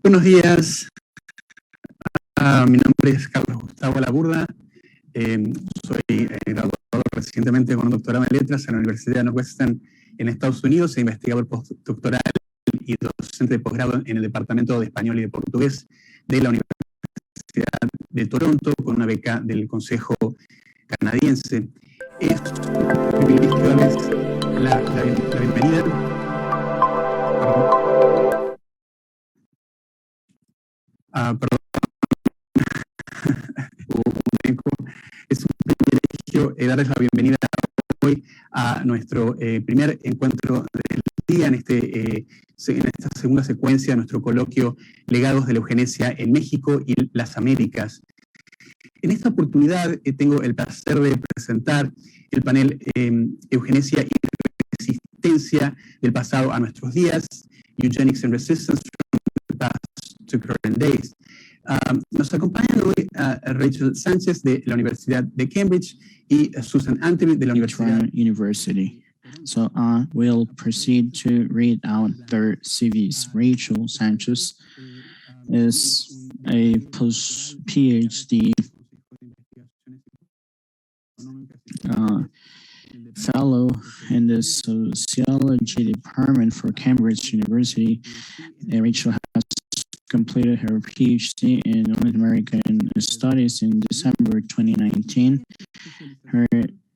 Buenos días, mi nombre es Carlos Gustavo Laburda, soy graduado recientemente con un doctorado en letras en la Universidad de Northwestern en Estados Unidos e investigador postdoctoral y docente de posgrado en el Departamento de Español y de Portugués de la Universidad de Toronto con una beca del Consejo Canadiense. Es un privilegio darles la bienvenida. Perdón. Es un privilegio darles la bienvenida hoy a nuestro primer encuentro del día en esta segunda secuencia de nuestro coloquio Legados de la Eugenesia en México y las Américas. En esta oportunidad tengo el placer de presentar el panel Eugenesia y resistencia del pasado a nuestros días, Eugenics and Resistance from the Past to Current Days. Nos acompañan hoy Rachel Sánchez de la Universidad de Cambridge y Susan Antebi de la University. So we'll proceed to read out their CVs. Rachel Sanchez is a PhD fellow in the sociology department for Cambridge University. Rachel has completed her PhD in North American Studies in December 2019. Her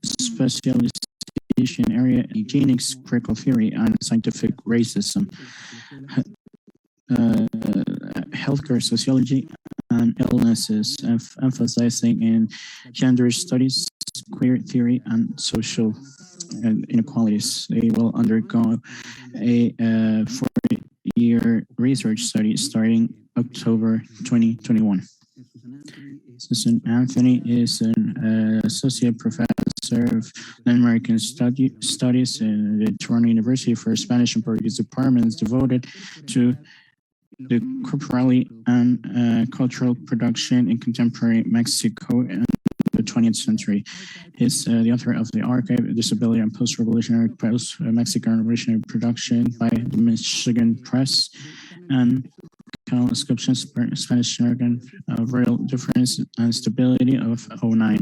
specialization area, Eugenics, critical theory, and scientific racism, healthcare sociology, and illnesses, emphasizing in gender studies, queer theory, and social inequalities. They will undergo a 4-year research study starting October 2021. Susan Anthony is an associate professor of Latin American Studies in the Toronto University for Spanish and Portuguese departments, devoted to the corporally and cultural production in contemporary Mexico in the 20th century. He's the author of the Archive, Disability and Post-Revolutionary Post-Mexican Revolutionary Production by the Michigan Press, and Inscription, Spanish American Real Difference and Stability of 09.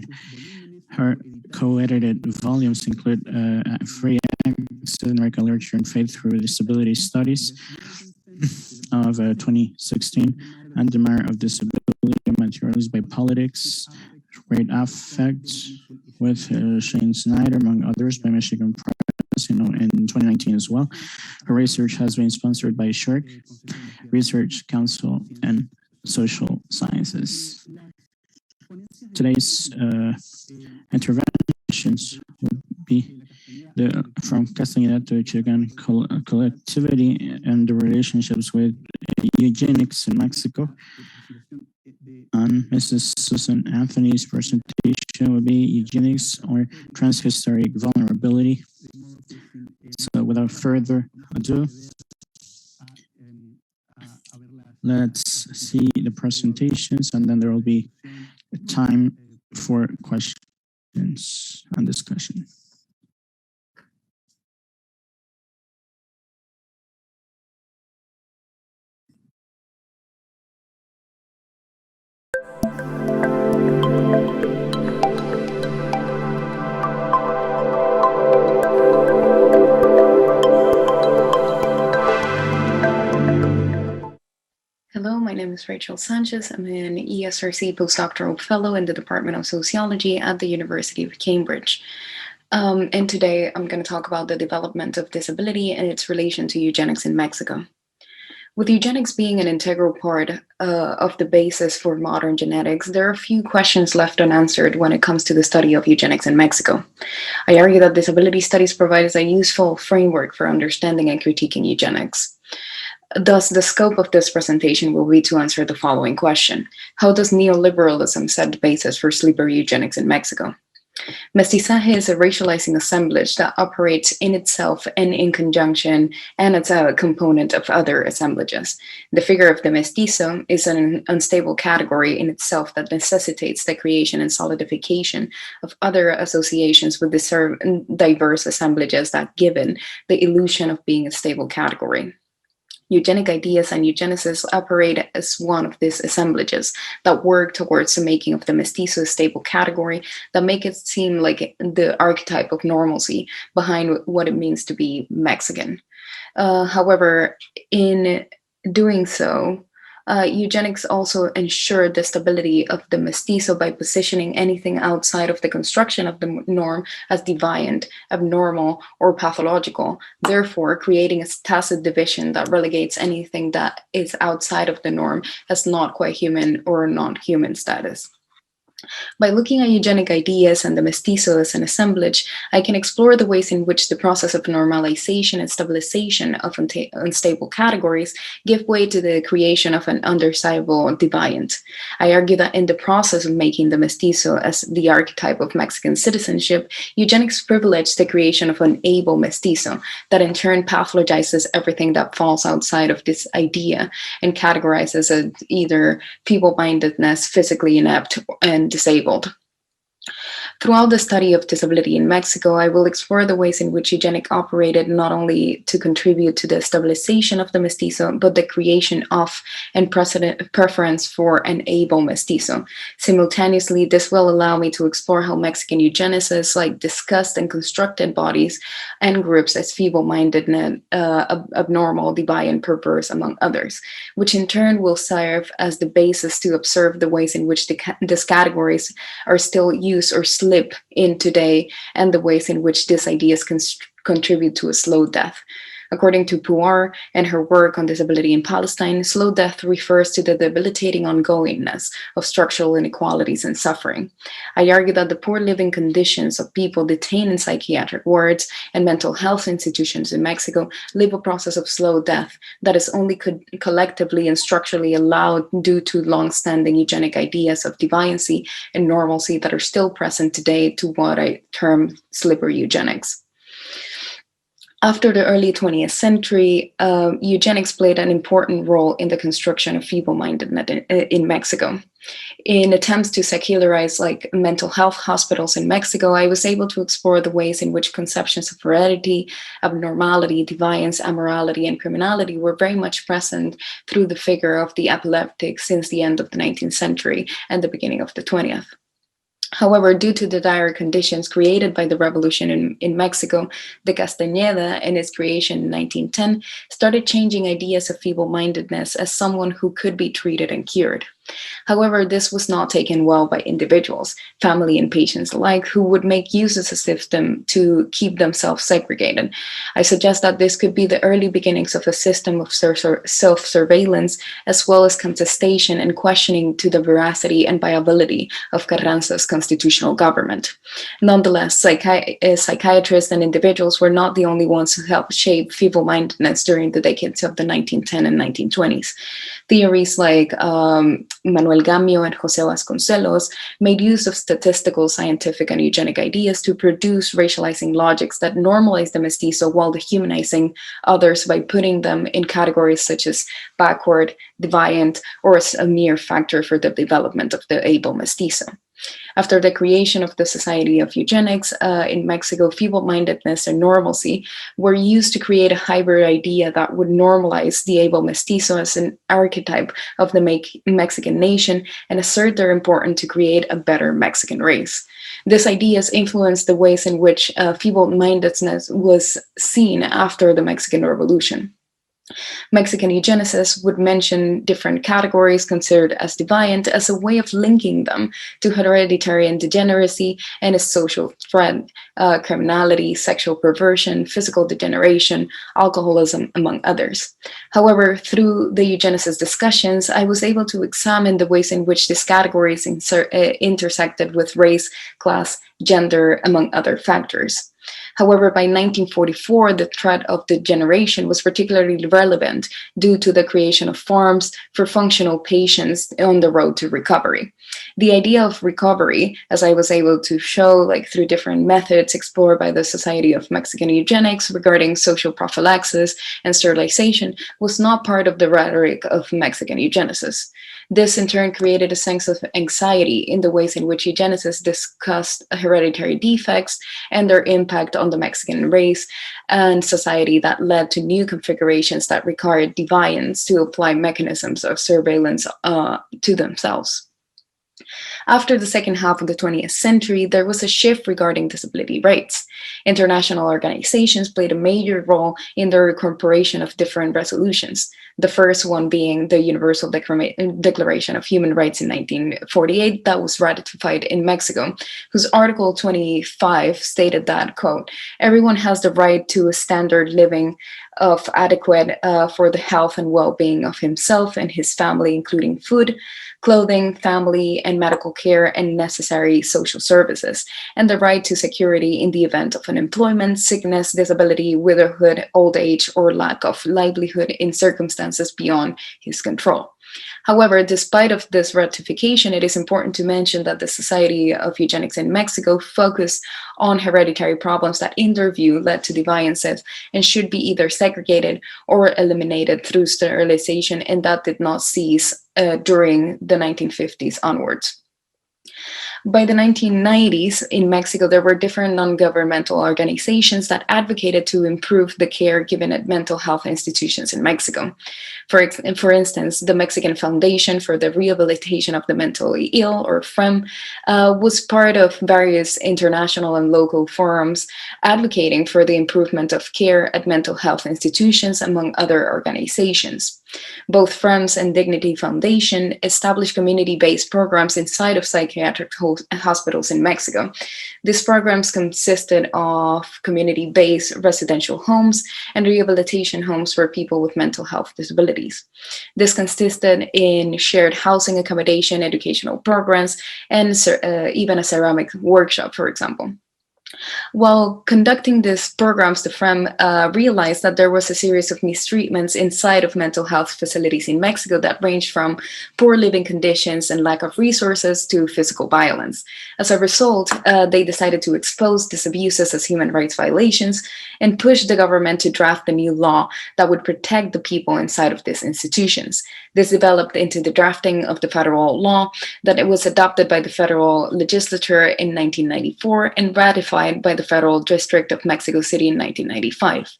Her co-edited volumes include Free Access to American Literature and Faith Through Disability Studies of 2016, and The Matter of Disability Materials by Politics, Great Affect with Shane Snyder, among others, by Michigan Press in 2019 as well. Her research has been sponsored by SHIRK, Research Council, and Social Sciences. Today's interventions will be from Castellano to Chican collectivity and the relationships with Eugenics in Mexico. And Mrs. Susan Anthony's presentation will be Eugenics or Transhistoric Vulnerability. So without further ado, let's see the presentations, and then there will be time for questions and discussion. Hello, my name is Rachel Sanchez. I'm an ESRC postdoctoral fellow in the Department of Sociology at the University of Cambridge. And today I'm going to talk about the development of disability and its relation to eugenics in Mexico. With eugenics being an integral part of the basis for modern genetics, there are a few questions left unanswered when it comes to the study of eugenics in Mexico. I argue that disability studies provide us a useful framework for understanding and critiquing eugenics. Thus, the scope of this presentation will be to answer the following question: how does neoliberalism set the basis for sleeper eugenics in Mexico? Mestizaje is a racializing assemblage that operates in itself and in conjunction, and it's a component of other assemblages. The figure of the mestizo is an unstable category in itself that necessitates the creation and solidification of other associations with the diverse assemblages that given the illusion of being a stable category. Eugenic ideas and eugenesis operate as one of these assemblages that work towards the making of the mestizo a stable category that make it seem like the archetype of normalcy behind what it means to be Mexican. However, in doing so, eugenics also ensured the stability of the mestizo by positioning anything outside of the construction of the norm as deviant, abnormal, or pathological, therefore creating a tacit division that relegates anything that is outside of the norm as not quite human or non-human status. By looking at eugenic ideas and the mestizo as an assemblage, I can explore the ways in which the process of normalization and stabilization of unstable categories give way to the creation of an undesirable deviant. I argue that in the process of making the mestizo as the archetype of Mexican citizenship, eugenics privilege the creation of an able mestizo that in turn pathologizes everything that falls outside of this idea and categorizes as either feeble-mindedness, physically inept, and disabled. Throughout the study of disability in Mexico, I will explore the ways in which eugenic operated not only to contribute to the stabilization of the mestizo, but the creation of and preference for an able mestizo. Simultaneously, this will allow me to explore how Mexican eugenicists discussed and constructed bodies and groups as feeble-minded, abnormal, deviant, perverse, among others, which in turn will serve as the basis to observe the ways in which these categories are still used or slip in today, and the ways in which these ideas contribute to a slow death. According to Puar and her work on disability in Palestine, slow death refers to the debilitating ongoingness of structural inequalities and suffering. I argue that the poor living conditions of people detained in psychiatric wards and mental health institutions in Mexico live a process of slow death that is only collectively and structurally allowed due to long-standing eugenic ideas of deviancy and normalcy that are still present today to what I term slippery eugenics. After the early 20th century, eugenics played an important role in the construction of feeble-mindedness in Mexico. In attempts to secularize mental health hospitals in Mexico, I was able to explore the ways in which conceptions of heredity, abnormality, deviance, amorality, and criminality were very much present through the figure of the epileptic since the end of the 19th century and the beginning of the 20th. However, due to the dire conditions created by the revolution in Mexico, de Castañeda, in its creation in 1910, started changing ideas of feeble-mindedness as someone who could be treated and cured. However, this was not taken well by individuals, family and patients alike, who would make use of the system to keep themselves segregated. I suggest that this could be the early beginnings of a system of self-surveillance, as well as contestation and questioning to the veracity and viability of Carranza's constitutional government. Nonetheless, psychiatrists and individuals were not the only ones who helped shape feeble-mindedness during the decades of the 1910s and 1920s. Theories like Manuel Gamio and José Vasconcelos made use of statistical, scientific, and eugenic ideas to produce racializing logics that normalize the mestizo while dehumanizing others by putting them in categories such as backward, deviant, or as a mere factor for the development of the able mestizo. After the creation of the Society of Eugenics in Mexico, feeble-mindedness and normalcy were used to create a hybrid idea that would normalize the able mestizo as an archetype of the Mexican nation and assert their importance to create a better Mexican race. These ideas influenced the ways in which feeble-mindedness was seen after the Mexican Revolution. Mexican eugenicists would mention different categories considered as deviant as a way of linking them to hereditary and degeneracy and a social threat, criminality, sexual perversion, physical degeneration, alcoholism, among others. However, through the eugenicist discussions, I was able to examine the ways in which these categories intersected with race, class, gender, among other factors. However, by 1944, the threat of degeneration was particularly relevant due to the creation of farms for functional patients on the road to recovery. The idea of recovery, as I was able to show through different methods explored by the Society of Mexican Eugenics regarding social prophylaxis and sterilization, was not part of the rhetoric of Mexican eugenicists. This in turn created a sense of anxiety in the ways in which eugenicists discussed hereditary defects and their impact on the Mexican race and society that led to new configurations that required deviants to apply mechanisms of surveillance to themselves. After the second half of the 20th century, there was a shift regarding disability rights. International organizations played a major role in the incorporation of different resolutions, the first one being the Universal Declaration of Human Rights in 1948 that was ratified in Mexico, whose Article 25 stated that, quote, everyone has the right to a standard living of adequate for the health and well-being of himself and his family, including food, clothing, family, and medical care and necessary social services, and the right to security in the event of unemployment, sickness, disability, widowhood, old age, or lack of livelihood in circumstances beyond his control. However, despite of this ratification, it is important to mention that the Society of Eugenics in Mexico focused on hereditary problems that, in their view, led to deviances and should be either segregated or eliminated through sterilization, and that did not cease during the 1950s onwards. By the 1990s in Mexico, there were different non-governmental organizations that advocated to improve the care given at mental health institutions in Mexico. For instance, the Mexican Foundation for the Rehabilitation of the Mentally Ill, or FREM, was part of various international and local forums advocating for the improvement of care at mental health institutions, among other organizations. Both FREMS and Dignity Foundation established community-based programs inside of psychiatric hospitals in Mexico. These programs consisted of community-based residential homes and rehabilitation homes for people with mental health disabilities. This consisted in shared housing accommodation, educational programs, and even a ceramic workshop, for example. While conducting these programs, the FREM realized that there was a series of mistreatments inside of mental health facilities in Mexico that ranged from poor living conditions and lack of resources to physical violence. As a result, they decided to expose these abuses as human rights violations and push the government to draft a new law that would protect the people inside of these institutions. This developed into the drafting of the federal law that it was adopted by the federal legislature in 1994 and ratified by the Federal District of Mexico City in 1995.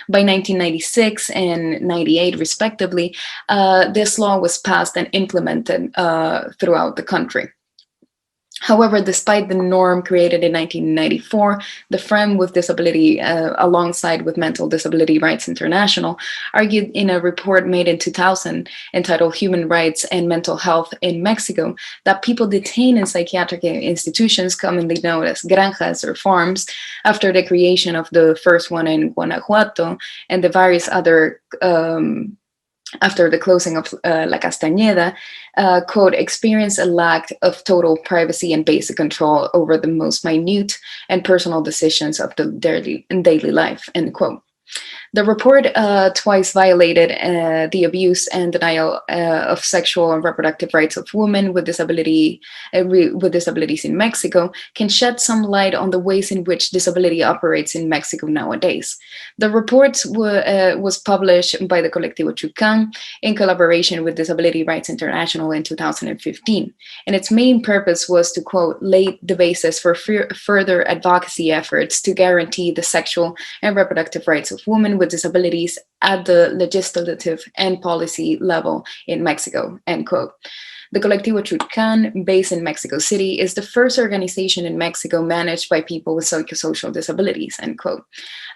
By 1996 and 98, respectively, this law was passed and implemented throughout the country. However, despite the norm created in 1994, the FREM with disability, alongside with Mental Disability Rights International, argued in a report made in 2000 entitled Human Rights and Mental Health in Mexico that people detained in psychiatric institutions, commonly known as granjas or farms, after the creation of the first one in Guanajuato and the various other after the closing of La Castañeda, quote, experience a lack of total privacy and basic control over the most minute and personal decisions of their daily life, end quote. The report twice violated the abuse and denial of sexual and reproductive rights of women with disabilities in Mexico can shed some light on the ways in which disability operates in Mexico nowadays. The report was published by the Colectivo Chucan in collaboration with Disability Rights International in 2015, and its main purpose was to, quote, lay the basis for further advocacy efforts to guarantee the sexual and reproductive rights of women with disabilities at the legislative and policy level in Mexico, end quote. The Colectivo Chucan, based in Mexico City, is the first organization in Mexico managed by people with psychosocial disabilities, end quote.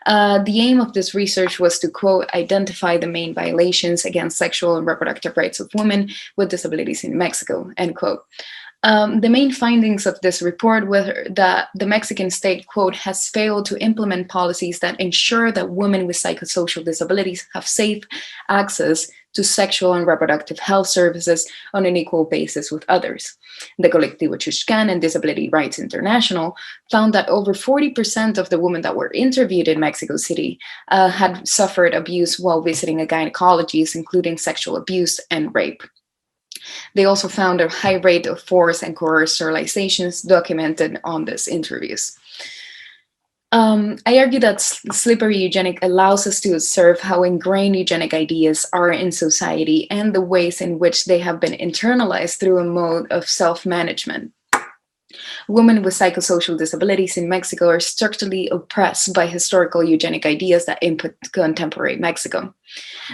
The aim of this research was to, quote, identify the main violations against sexual and reproductive rights of women with disabilities in Mexico, end quote. The main findings of this report were that the Mexican state, quote, has failed to implement policies that ensure that women with psychosocial disabilities have safe access to sexual and reproductive health services on an equal basis with others. The Colectivo Chucan and Disability Rights International found that over 40% of the women that were interviewed in Mexico City had suffered abuse while visiting a gynecologist, including sexual abuse and rape. They also found a high rate of forced and coerced sterilizations documented on these interviews. I argue that slippery eugenic allows us to observe how ingrained eugenic ideas are in society and the ways in which they have been internalized through a mode of self-management. Women with psychosocial disabilities in Mexico are structurally oppressed by historical eugenic ideas that input contemporary Mexico.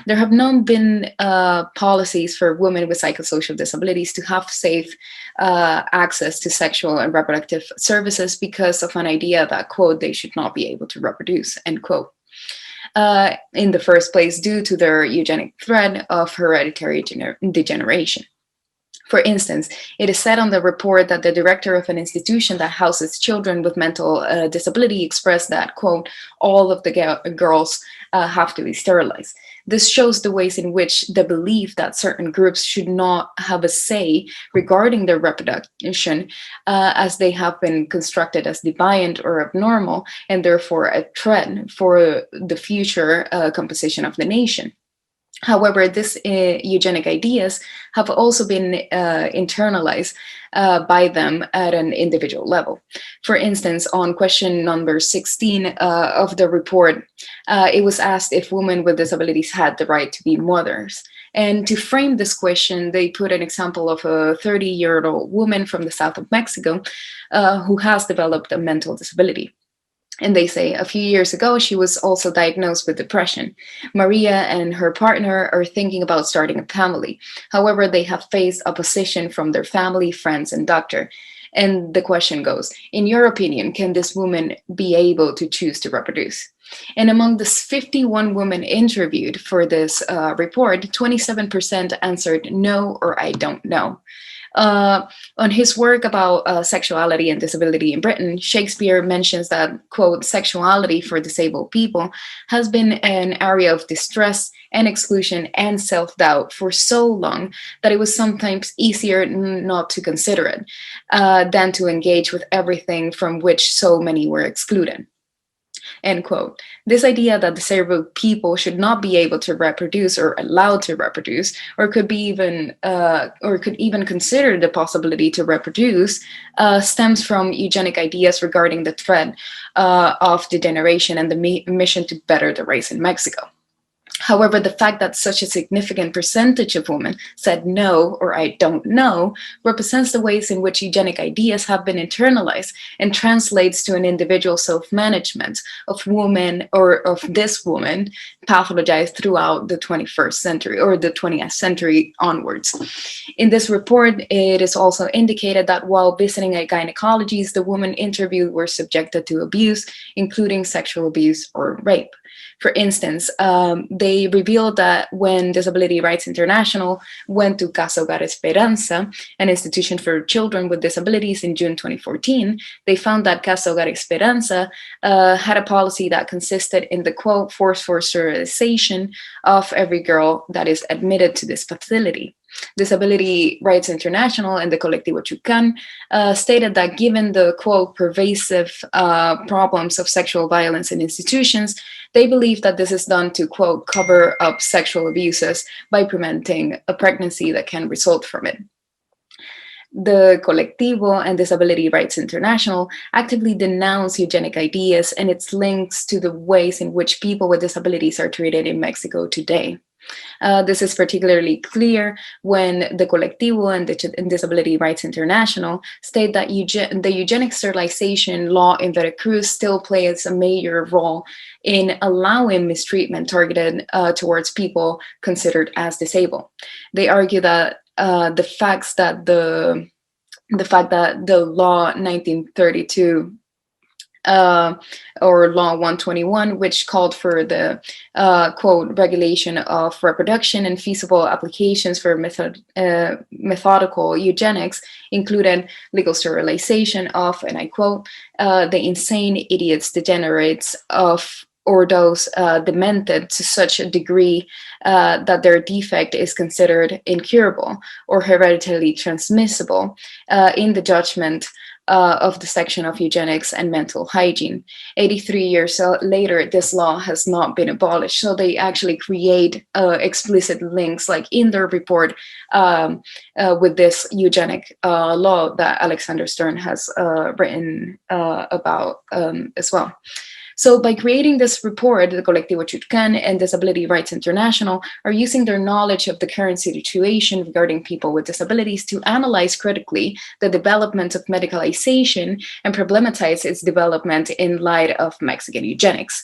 There have not been policies for women with psychosocial disabilities to have safe access to sexual and reproductive services because of an idea that, quote, they should not be able to reproduce, end quote. In the first place, due to their eugenic threat of hereditary degeneration. For instance, it is said on the report that the director of an institution that houses children with mental disability expressed that, quote, all of the girls have to be sterilized. This shows the ways in which the belief that certain groups should not have a say regarding their reproduction, as they have been constructed as deviant or abnormal, and therefore a threat for the future composition of the nation. However, these eugenic ideas have also been internalized by them at an individual level. For instance, on question number 16 of the report, it was asked if women with disabilities had the right to be mothers. And to frame this question, they put an example of a 30-year-old woman from the south of Mexico who has developed a mental disability. And they say, a few years ago, she was also diagnosed with depression. Maria and her partner are thinking about starting a family. However, they have faced opposition from their family, friends, and doctor. And the question goes, in your opinion, can this woman be able to choose to reproduce? And among the 51 women interviewed for this report, 27% answered no or I don't know. On his work about sexuality and disability in Britain, Shakespeare mentions that, quote, sexuality for disabled people has been an area of distress and exclusion and self-doubt for so long that it was sometimes easier not to consider it than to engage with everything from which so many were excluded. End quote. This idea that disabled people should not be able to reproduce or allowed to reproduce, or could even consider the possibility to reproduce, stems from eugenic ideas regarding the threat of degeneration and the mission to better the race in Mexico. However, the fact that such a significant percentage of women said no or I don't know represents the ways in which eugenic ideas have been internalized and translates to an individual self-management of woman or of this woman pathologized throughout the 21st century or the 20th century onwards. In this report, it is also indicated that while visiting at gynecologies, the women interviewed were subjected to abuse, including sexual abuse or rape. For instance, they revealed that when Disability Rights International went to Casa Hogar Esperanza, an institution for children with disabilities, in June 2014, they found that Casa Hogar Esperanza had a policy that consisted in the, quote, forced sterilization of every girl that is admitted to this facility. Disability Rights International and the Colectivo Chucan stated that given the, quote, pervasive problems of sexual violence in institutions, they believe that this is done to, quote, cover up sexual abuses by preventing a pregnancy that can result from it. The Colectivo and Disability Rights International actively denounce eugenic ideas and its links to the ways in which people with disabilities are treated in Mexico today. This is particularly clear when the Colectivo and the Disability Rights International state that the eugenic sterilization law in Veracruz still plays a major role in allowing mistreatment targeted towards people considered as disabled. They argue that the fact that the law 1932 or Law 121, which called for the, quote, regulation of reproduction and feasible applications for methodical eugenics, included legal sterilization of, and I quote, the insane idiots, degenerates of, or those demented to such a degree that their defect is considered incurable or hereditarily transmissible in the judgment of the section of eugenics and mental hygiene. 83 years later, this law has not been abolished. So they actually create explicit links, like in their report, with this eugenic law that Alexander Stern has written about as well. So by creating this report, the Colectivo Chutkan and Disability Rights International are using their knowledge of the current situation regarding people with disabilities to analyze critically the development of medicalization and problematize its development in light of Mexican eugenics.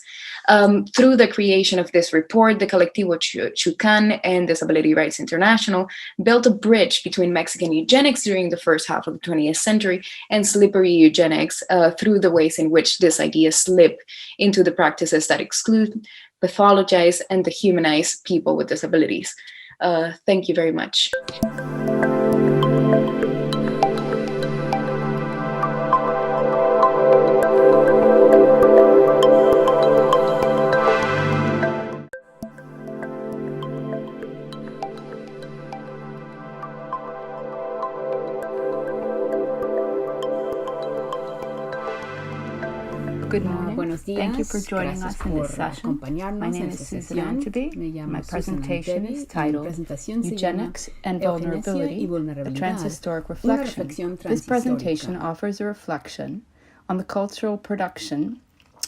Through the creation of this report, the Colectivo Chutkan and Disability Rights International built a bridge between Mexican eugenics during the first half of the 20th century and slippery eugenics through the ways in which this idea slip into the practices that exclude, pathologize, and dehumanize people with disabilities. Thank you very much. Good morning. Buenos días. Thank you for joining us in this session. My name is Susan Antebi. My presentation is titled Eugenics and Vulnerability, a Transhistoric Reflection. This presentation offers a reflection on the cultural production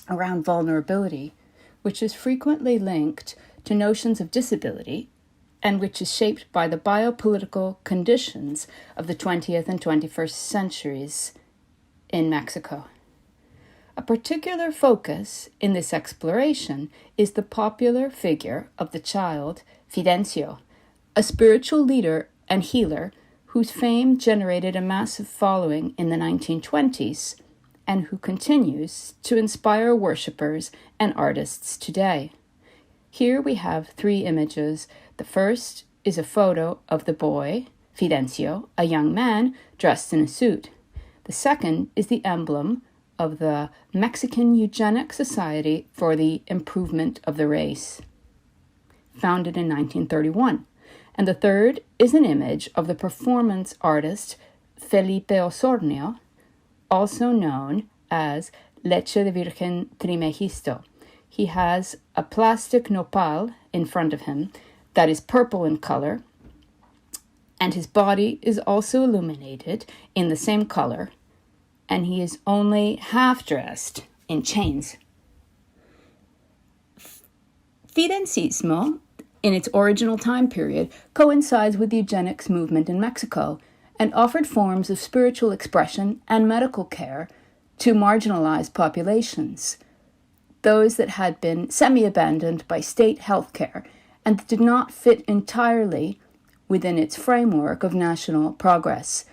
around vulnerability, which is frequently linked to notions of disability and which is shaped by the biopolitical conditions of the 20th and 21st centuries in Mexico. A particular focus in this exploration is the popular figure of the child Firencio, a spiritual leader and healer whose fame generated a massive following in the 1920s and who continues to inspire worshippers and artists today. Here we have 3 images. The first is a photo of the boy, Firencio, a young man dressed in a suit. The second is the emblem of the Mexican Eugenic Society for the Improvement of the Race, founded in 1931. And the third is an image of the performance artist Felipe Osornio, also known as Leche de Virgen Trimegisto. He has a plastic nopal in front of him that is purple in color, and his body is also illuminated in the same color, and he is only half dressed in chains. Firencismo, in its original time period, coincides with the eugenics movement in Mexico and offered forms of spiritual expression and medical care to marginalized populations, those that had been semi-abandoned by state health care and did not fit entirely within its framework of national progress.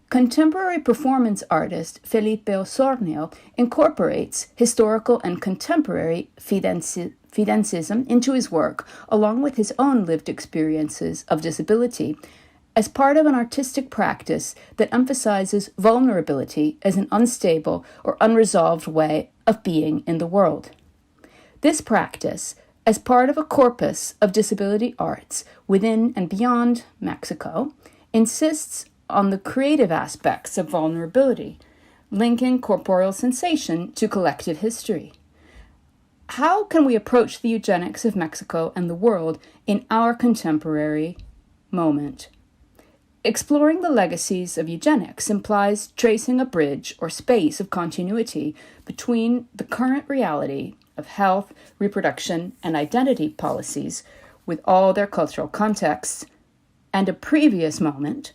Contemporary performance artist Felipe Osornio incorporates historical and contemporary Firencism into his work, along with his own lived experiences of disability, as part of an artistic practice that emphasizes vulnerability as an unstable or unresolved way of being in the world. This practice, as part of a corpus of disability arts within and beyond Mexico, insists on the creative aspects of vulnerability, linking corporeal sensation to collective history. How can we approach the eugenics of Mexico and the world in our contemporary moment? Exploring the legacies of eugenics implies tracing a bridge or space of continuity between the current reality of health, reproduction, and identity policies with all their cultural contexts, and a previous moment,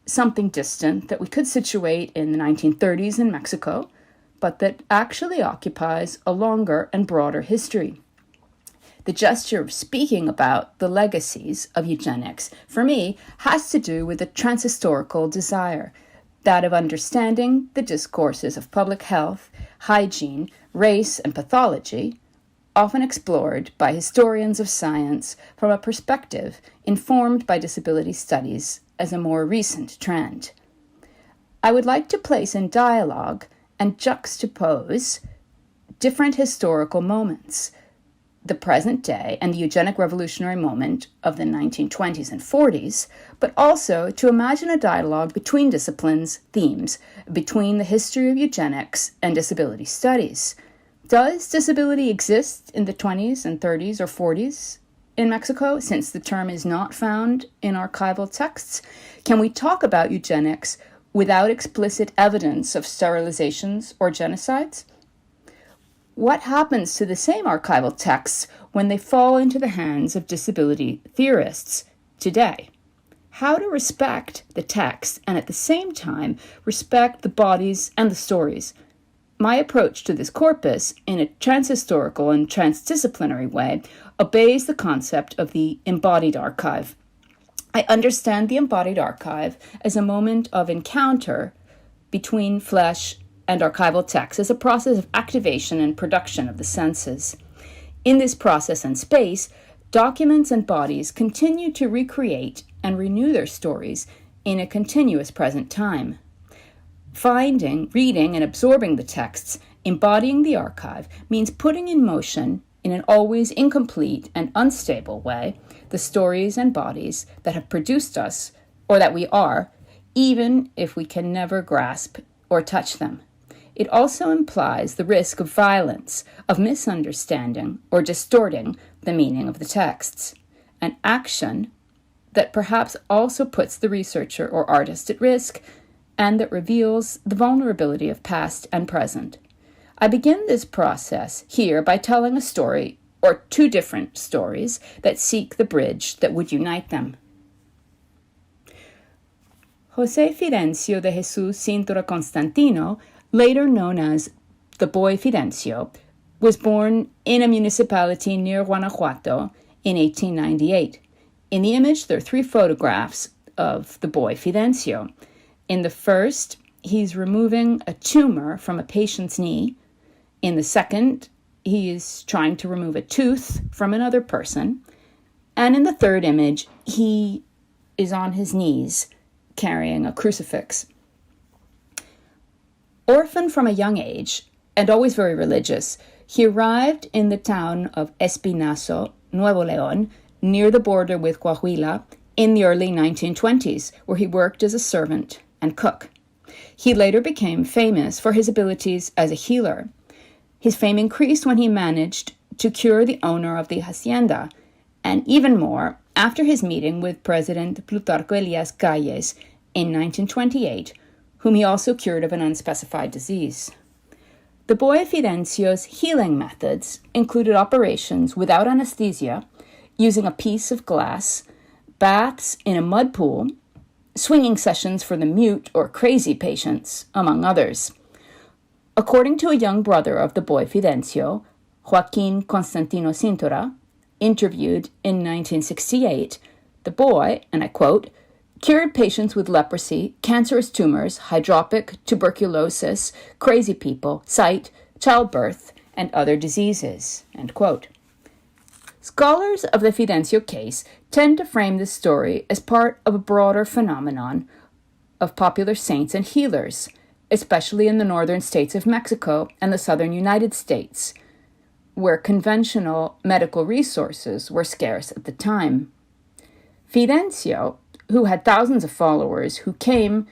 something distant that we could situate in the 1930s in Mexico, but that actually occupies a longer and broader history. The gesture of speaking about the legacies of eugenics, for me, has to do with a transhistorical desire, that of understanding the discourses of public health, hygiene, race, and pathology, often explored by historians of science from a perspective informed by disability studies as a more recent trend. I would like to place in dialogue and juxtapose different historical moments, the present day and the eugenic revolutionary moment of the 1920s and 40s, but also to imagine a dialogue between disciplines, themes, between the history of eugenics and disability studies. Does disability exist in the 20s and 30s or 40s in Mexico, since the term is not found in archival texts? Can we talk about eugenics without explicit evidence of sterilizations or genocides? What happens to the same archival texts when they fall into the hands of disability theorists today? How to respect the text and at the same time respect the bodies and the stories? My approach to this corpus, in a transhistorical and transdisciplinary way, obeys the concept of the embodied archive. I understand the embodied archive as a moment of encounter between flesh and archival text, as a process of activation and production of the senses. In this process and space, documents and bodies continue to recreate and renew their stories in a continuous present time. Finding, reading, and absorbing the texts, embodying the archive, means putting in motion, in an always incomplete and unstable way, the stories and bodies that have produced us, or that we are, even if we can never grasp or touch them. It also implies the risk of violence, of misunderstanding or distorting the meaning of the texts, an action that perhaps also puts the researcher or artist at risk, and that reveals the vulnerability of past and present. I begin this process here by telling a story, or two different stories, that seek the bridge that would unite them. José Firencio de Jesús Cinto Constantino, later known as the boy Firencio, was born in a municipality near Guanajuato in 1898. In the image, there are three photographs of the boy Firencio. In the first, he's removing a tumor from a patient's knee. In the second, he is trying to remove a tooth from another person. And in the third image, he is on his knees carrying a crucifix. Orphaned from a young age, and always very religious, he arrived in the town of Espinazo, Nuevo León, near the border with Coahuila, in the early 1920s, where he worked as a servant and cook. He later became famous for his abilities as a healer. His fame increased when he managed to cure the owner of the hacienda, and even more after his meeting with President Plutarco Elias Calles in 1928, whom he also cured of an unspecified disease. The boy Firencio's healing methods included operations without anesthesia, using a piece of glass, baths in a mud pool, swinging sessions for the mute or crazy patients, among others. According to a young brother of the boy Firencio, Joaquin Constantino Cintora, interviewed in 1968, the boy, and I quote, cured patients with leprosy, cancerous tumors, hydropic, tuberculosis, crazy people, sight, childbirth, and other diseases, end quote. Scholars of the Firencio case tend to frame this story as part of a broader phenomenon of popular saints and healers, especially in the northern states of Mexico and the southern United States, where conventional medical resources were scarce at the time. Firencio, who had thousands of followers who came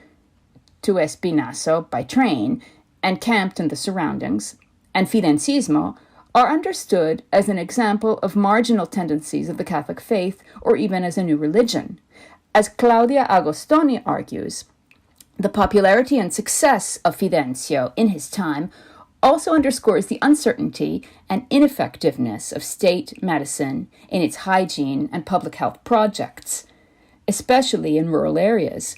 to Espinazo by train and camped in the surroundings, and Firencismo, are understood as an example of marginal tendencies of the Catholic faith, or even as a new religion. As Claudia Agostoni argues, the popularity and success of Firencio in his time also underscores the uncertainty and ineffectiveness of state medicine in its hygiene and public health projects, especially in rural areas,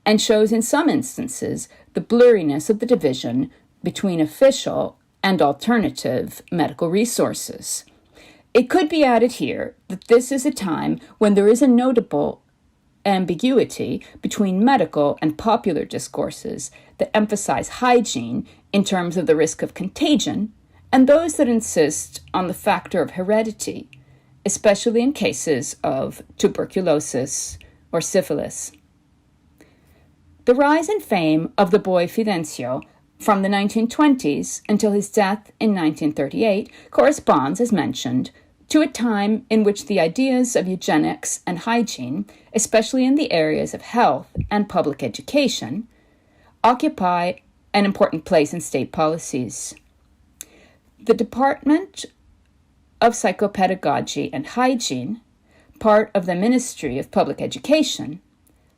and shows in some instances the blurriness of the division between official and alternative medical resources. It could be added here that this is a time when there is a notable ambiguity between medical and popular discourses that emphasize hygiene in terms of the risk of contagion, and those that insist on the factor of heredity, especially in cases of tuberculosis or syphilis. The rise in fame of the boy Firencio from the 1920s until his death in 1938 corresponds, as mentioned, to a time in which the ideas of eugenics and hygiene, especially in the areas of health and public education, occupy an important place in state policies. The Department of Psychopedagogy and Hygiene, part of the Ministry of Public Education,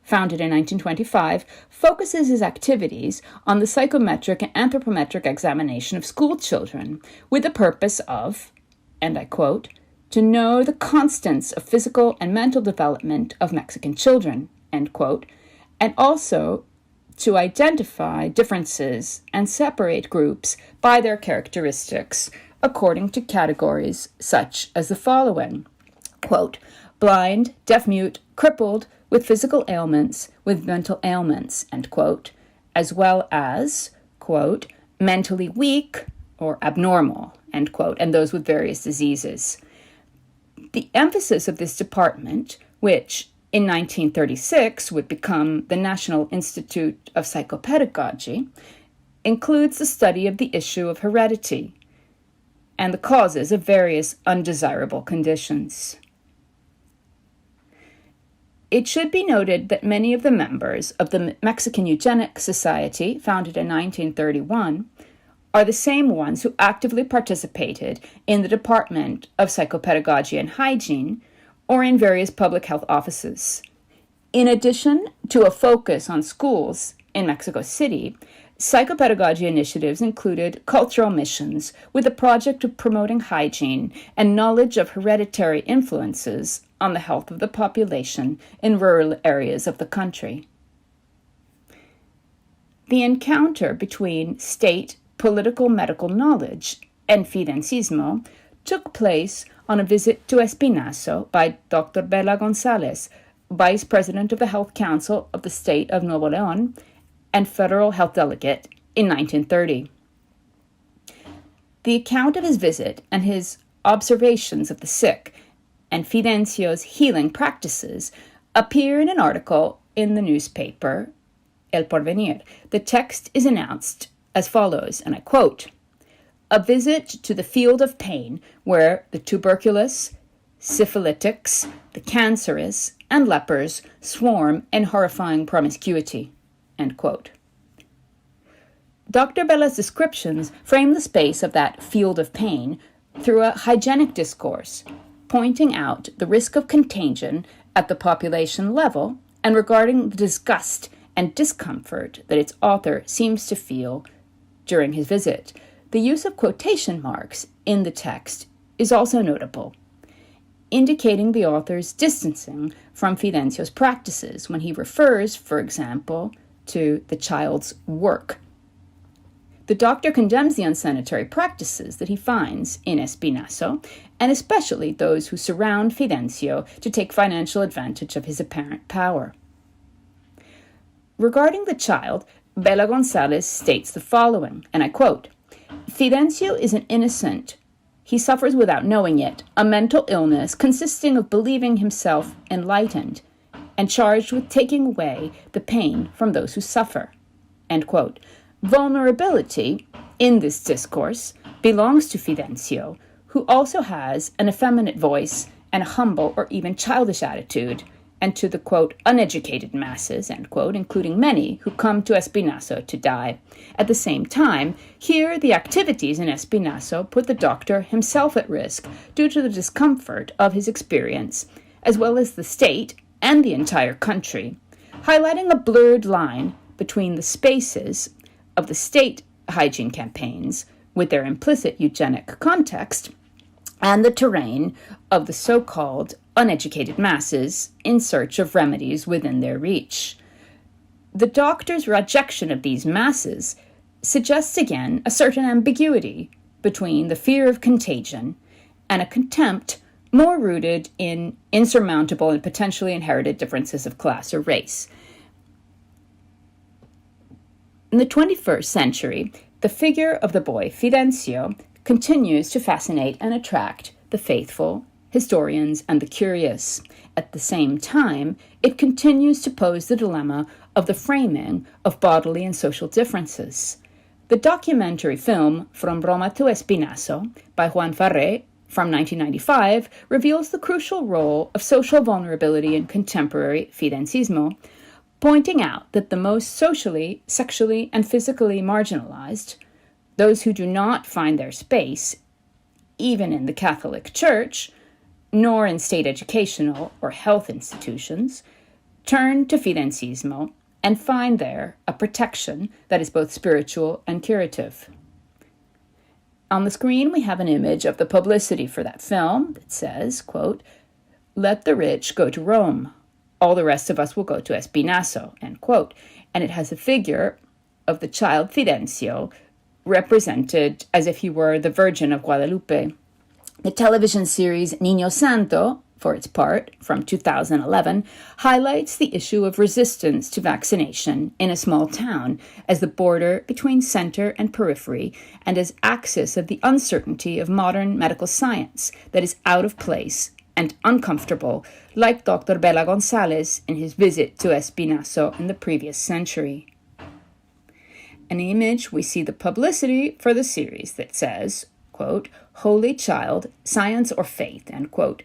founded in 1925, focuses its activities on the psychometric and anthropometric examination of school children with the purpose of, and I quote, to know the constants of physical and mental development of Mexican children, end quote, and also to identify differences and separate groups by their characteristics according to categories such as the following, quote, blind, deaf-mute, crippled, with physical ailments, with mental ailments, end quote, as well as, quote, mentally weak or abnormal, end quote, and those with various diseases. The emphasis of this department, which in 1936 would become the National Institute of Psychopedagogy, includes the study of the issue of heredity and the causes of various undesirable conditions. It should be noted that many of the members of the Mexican Eugenics Society, founded in 1931, are the same ones who actively participated in the Department of Psychopedagogy and Hygiene or in various public health offices. In addition to a focus on schools in Mexico City, psychopedagogy initiatives included cultural missions with the project of promoting hygiene and knowledge of hereditary influences on the health of the population in rural areas of the country. The encounter between state political medical knowledge and Firencismo took place on a visit to Espinazo by Dr. Bela Gonzalez, Vice President of the Health Council of the State of Nuevo León and Federal Health Delegate in 1930. The account of his visit and his observations of the sick and Firencio's healing practices appear in an article in the newspaper El Porvenir. The text is announced as follows, and I quote, a visit to the field of pain where the tuberculous, syphilitics, the cancerous, and lepers swarm in horrifying promiscuity, end quote. Dr. Bela's descriptions frame the space of that field of pain through a hygienic discourse, pointing out the risk of contagion at the population level and regarding the disgust and discomfort that its author seems to feel during his visit. The use of quotation marks in the text is also notable, indicating the author's distancing from Firencio's practices when he refers, for example, to the child's work. The doctor condemns the unsanitary practices that he finds in Espinazo, and especially those who surround Firencio to take financial advantage of his apparent power. Regarding the child, Bela Gonzalez states the following, and I quote, Firencio is an innocent. He suffers without knowing it, a mental illness consisting of believing himself enlightened and charged with taking away the pain from those who suffer. End quote. Vulnerability in this discourse belongs to Firencio, who also has an effeminate voice and a humble or even childish attitude, and to the, quote, uneducated masses, end quote, including many who come to Espinazo to die. At the same time, here the activities in Espinazo put the doctor himself at risk due to the discomfort of his experience, as well as the state and the entire country, highlighting a blurred line between the spaces of the state hygiene campaigns, with their implicit eugenic context, and the terrain of the so-called uneducated masses in search of remedies within their reach. The doctor's rejection of these masses suggests again a certain ambiguity between the fear of contagion and a contempt more rooted in insurmountable and potentially inherited differences of class or race. In the 21st century, the figure of the boy Firencio continues to fascinate and attract the faithful, historians, and the curious. At the same time, it continues to pose the dilemma of the framing of bodily and social differences. The documentary film From Roma to Espinazo by Juan Farré from 1995 reveals the crucial role of social vulnerability in contemporary Firencismo, pointing out that the most socially, sexually, and physically marginalized, those who do not find their space, even in the Catholic Church, nor in state educational or health institutions, turn to Firencismo and find there a protection that is both spiritual and curative. On the screen, we have an image of the publicity for that film that says, quote, "Let the rich go to Rome. All the rest of us will go to Espinazo," end quote. And it has a figure of the child Firencio represented as if he were the Virgin of Guadalupe. The television series Niño Santo, for its part, from 2011, highlights the issue of resistance to vaccination in a small town as the border between center and periphery and as axis of the uncertainty of modern medical science that is out of place and uncomfortable, like Dr. Bela Gonzalez in his visit to Espinazo in the previous century. In the image, we see the publicity for the series that says, quote, "Holy Child, Science or Faith," end quote.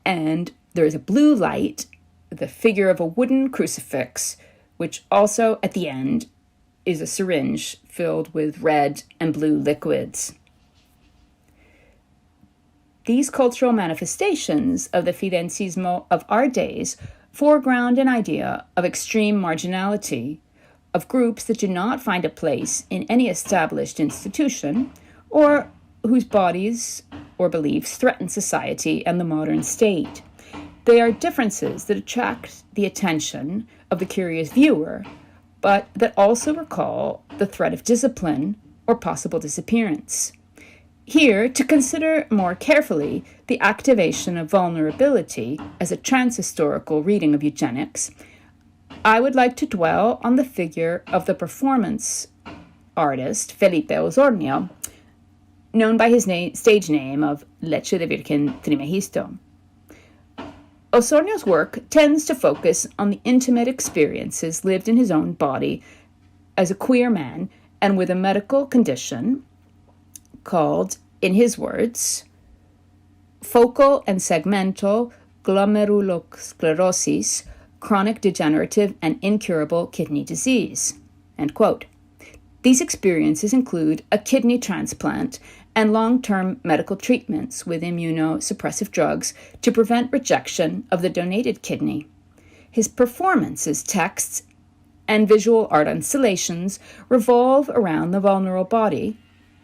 And there is a blue light, the figure of a wooden crucifix, which also at the end is a syringe filled with red and blue liquids. These cultural manifestations of the Firencismo of our days foreground an idea of extreme marginality, of groups that do not find a place in any established institution, or whose bodies or beliefs threaten society and the modern state. They are differences that attract the attention of the curious viewer, but that also recall the threat of discipline or possible disappearance. Here, to consider more carefully the activation of vulnerability as a transhistorical reading of eugenics, I would like to dwell on the figure of the performance artist Felipe Osornio, known by his stage name of Leche de Virgen Trimegisto. Osornio's work tends to focus on the intimate experiences lived in his own body as a queer man and with a medical condition called, in his words, focal and segmental glomerulosclerosis, chronic degenerative and incurable kidney disease, end quote. These experiences include a kidney transplant and long-term medical treatments with immunosuppressive drugs to prevent rejection of the donated kidney. His performances, texts, and visual art installations revolve around the vulnerable body,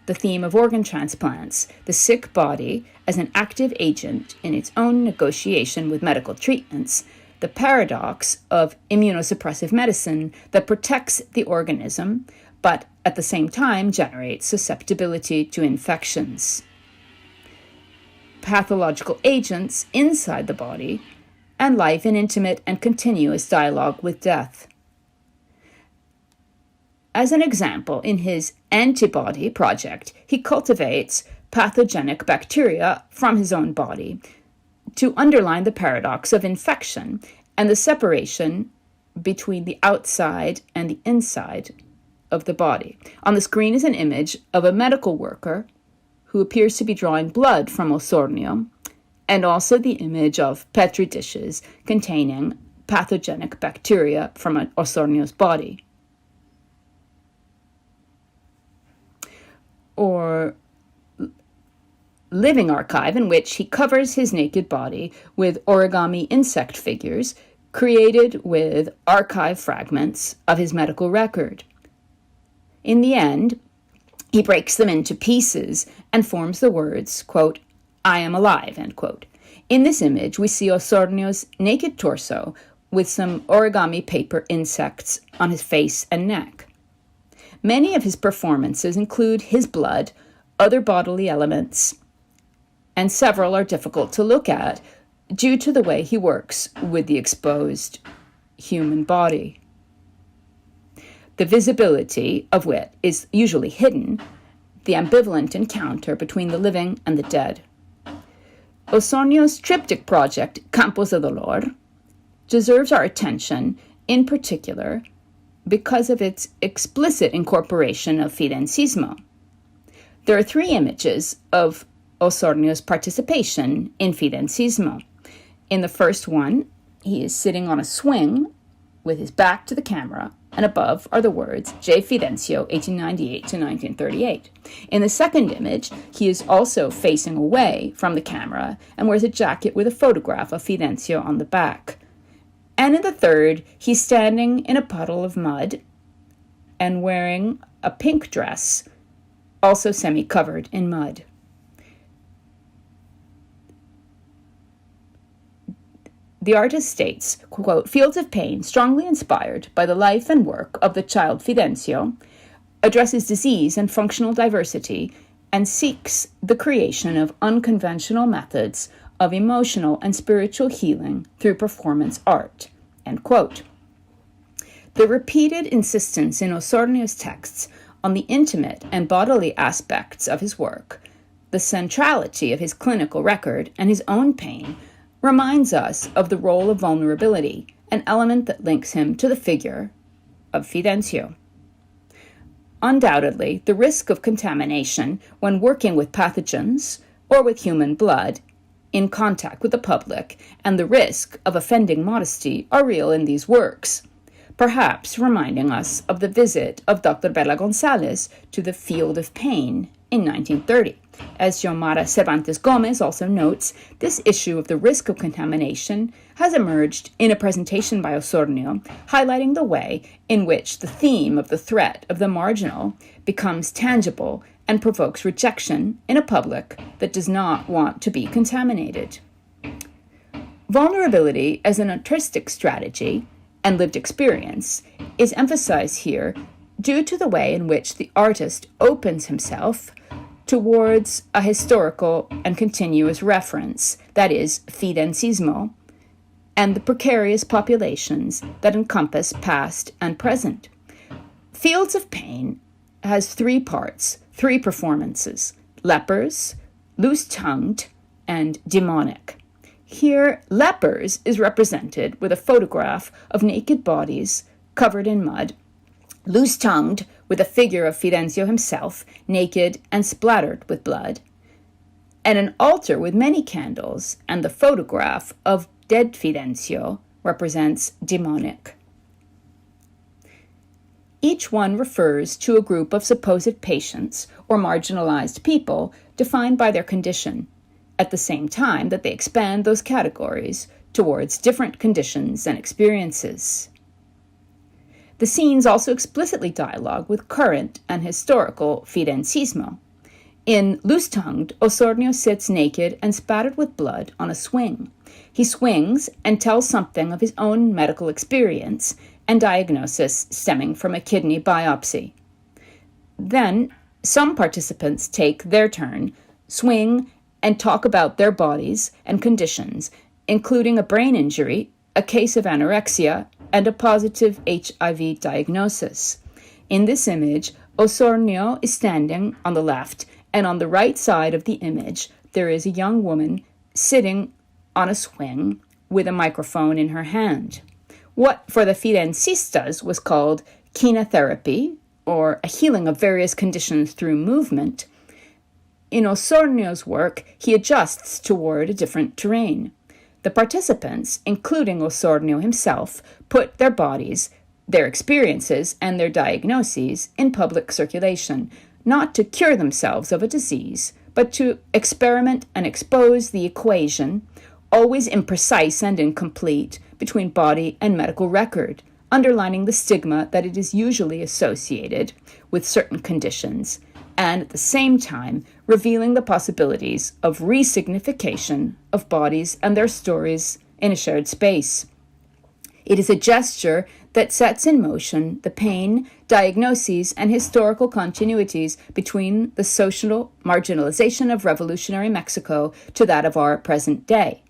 the theme of organ transplants, the sick body as an active agent in its own negotiation with medical treatments, the paradox of immunosuppressive medicine that protects the organism, but at the same time generates susceptibility to infections, pathological agents inside the body, and life in intimate and continuous dialogue with death. As an example, in his antibody project, he cultivates pathogenic bacteria from his own body to underline the paradox of infection and the separation between the outside and the inside of the body. On the screen is an image of a medical worker who appears to be drawing blood from Osornio, and also the image of Petri dishes containing pathogenic bacteria from Osornio's body. Or living archive, in which he covers his naked body with origami insect figures created with archive fragments of his medical record. In the end, he breaks them into pieces and forms the words, quote, "I am alive," end quote. In this image, we see Osornio's naked torso with some origami paper insects on his face and neck. Many of his performances include his blood, other bodily elements, and several are difficult to look at due to the way he works with the exposed human body, the visibility of which is usually hidden, the ambivalent encounter between the living and the dead. Osornio's triptych project, Campos de Dolor, deserves our attention in particular because of its explicit incorporation of Firencismo. There are 3 images of Osornio's participation in Fidencismo. In the first one, he is sitting on a swing with his back to the camera, and above are the words J. Fidencio, 1898 to 1938. In the second image, he is also facing away from the camera and wears a jacket with a photograph of Fidencio on the back. And in the third, he's standing in a puddle of mud and wearing a pink dress, also semi-covered in mud. The artist states, quote, "Fields of Pain, strongly inspired by the life and work of the child Fidencio, addresses disease and functional diversity and seeks the creation of unconventional methods of emotional and spiritual healing through performance art," end quote. The repeated insistence in Osornio's texts on the intimate and bodily aspects of his work, the centrality of his clinical record, and his own pain reminds us of the role of vulnerability, an element that links him to the figure of Fidencio. Undoubtedly, the risk of contamination when working with pathogens or with human blood in contact with the public and the risk of offending modesty are real in these works, perhaps reminding us of the visit of Dr. Bela González to the Field of Pain in 1930. As Xiomara Cervantes Gomez also notes, this issue of the risk of contamination has emerged in a presentation by Osornio, highlighting the way in which the theme of the threat of the marginal becomes tangible and provokes rejection in a public that does not want to be contaminated. Vulnerability as an artistic strategy and lived experience is emphasized here due to the way in which the artist opens himself towards a historical and continuous reference, that is, Fidencismo, and the precarious populations that encompass past and present. Fields of Pain has three parts, three performances: lepers, loose-tongued, and demonic. Here, lepers is represented with a photograph of naked bodies covered in mud, loose-tongued with a figure of Fidencio himself, naked and splattered with blood, and an altar with many candles, and the photograph of dead Fidencio represents demonic. Each one refers to a group of supposed patients or marginalized people defined by their condition, at the same time that they expand those categories towards different conditions and experiences. The scenes also explicitly dialogue with current and historical Fidencismo. In Loose-Tongued, Osornio sits naked and spattered with blood on a swing. He swings and tells something of his own medical experience and diagnosis stemming from a kidney biopsy. Then, some participants take their turn, swing, and talk about their bodies and conditions, including a brain injury, a case of anorexia, and a positive HIV diagnosis. In this image, Osornio is standing on the left, and on the right side of the image, there is a young woman sitting on a swing with a microphone in her hand. What for the Fidencistas was called kinetherapy, or a healing of various conditions through movement, in Osornio's work, he adjusts toward a different terrain. The participants, including Osornio himself, put their bodies, their experiences, and their diagnoses in public circulation, not to cure themselves of a disease, but to experiment and expose the equation, always imprecise and incomplete, between body and medical record, underlining the stigma that it is usually associated with certain conditions, and at the same time revealing the possibilities of resignification of bodies and their stories in a shared space. It is a gesture that sets in motion the pain, diagnoses, and historical continuities between the social marginalization of revolutionary Mexico to that of our present day.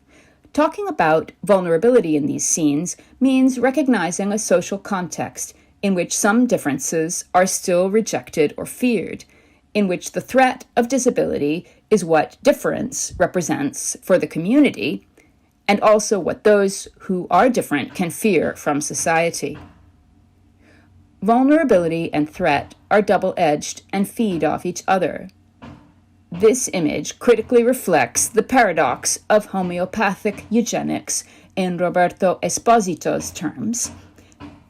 Talking about vulnerability in these scenes means recognizing a social context in which some differences are still rejected or feared, in which the threat of disability is what difference represents for the community, and also what those who are different can fear from society. Vulnerability and threat are double-edged and feed off each other. This image critically reflects the paradox of homeopathic eugenics in Roberto Esposito's terms,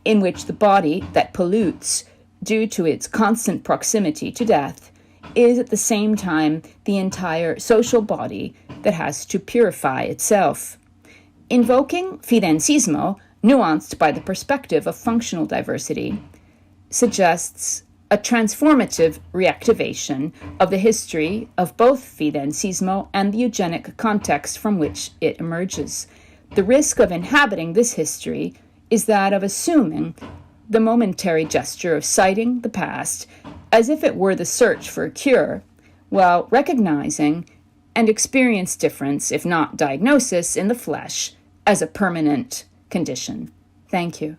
in which the body that pollutes due to its constant proximity to death is at the same time the entire social body that has to purify itself. Invoking Firencismo, nuanced by the perspective of functional diversity, suggests a transformative reactivation of the history of both Firencismo and the eugenic context from which it emerges. The risk of inhabiting this history is that of assuming the momentary gesture of citing the past as if it were the search for a cure, while recognizing and experience difference, if not diagnosis, in the flesh as a permanent condition. Thank you.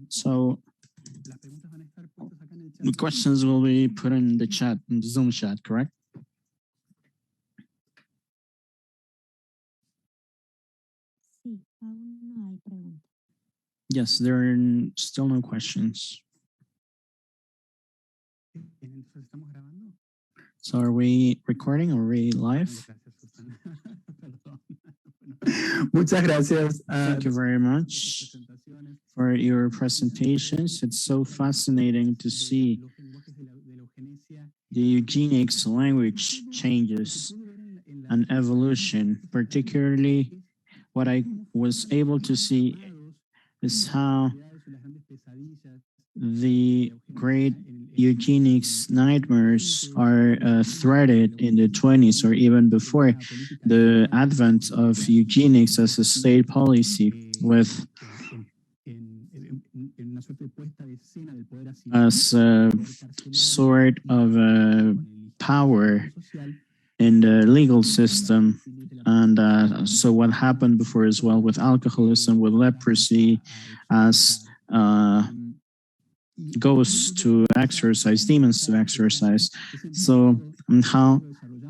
So the questions will be put in the chat, in the Zoom chat, correct? Yes, there are still no questions. So are we recording? Are we live? Muchas gracias. Thank you very much for your presentations. It's so fascinating to see the eugenics language changes and evolution. Particularly, what I was able to see is how the great eugenics nightmares are threaded in the 20s or even before the advent of eugenics as a state policy, with as a sort of power in the legal system. And so what happened before as well with alcoholism, with leprosy, as ghosts to exercise, demons to exercise. So how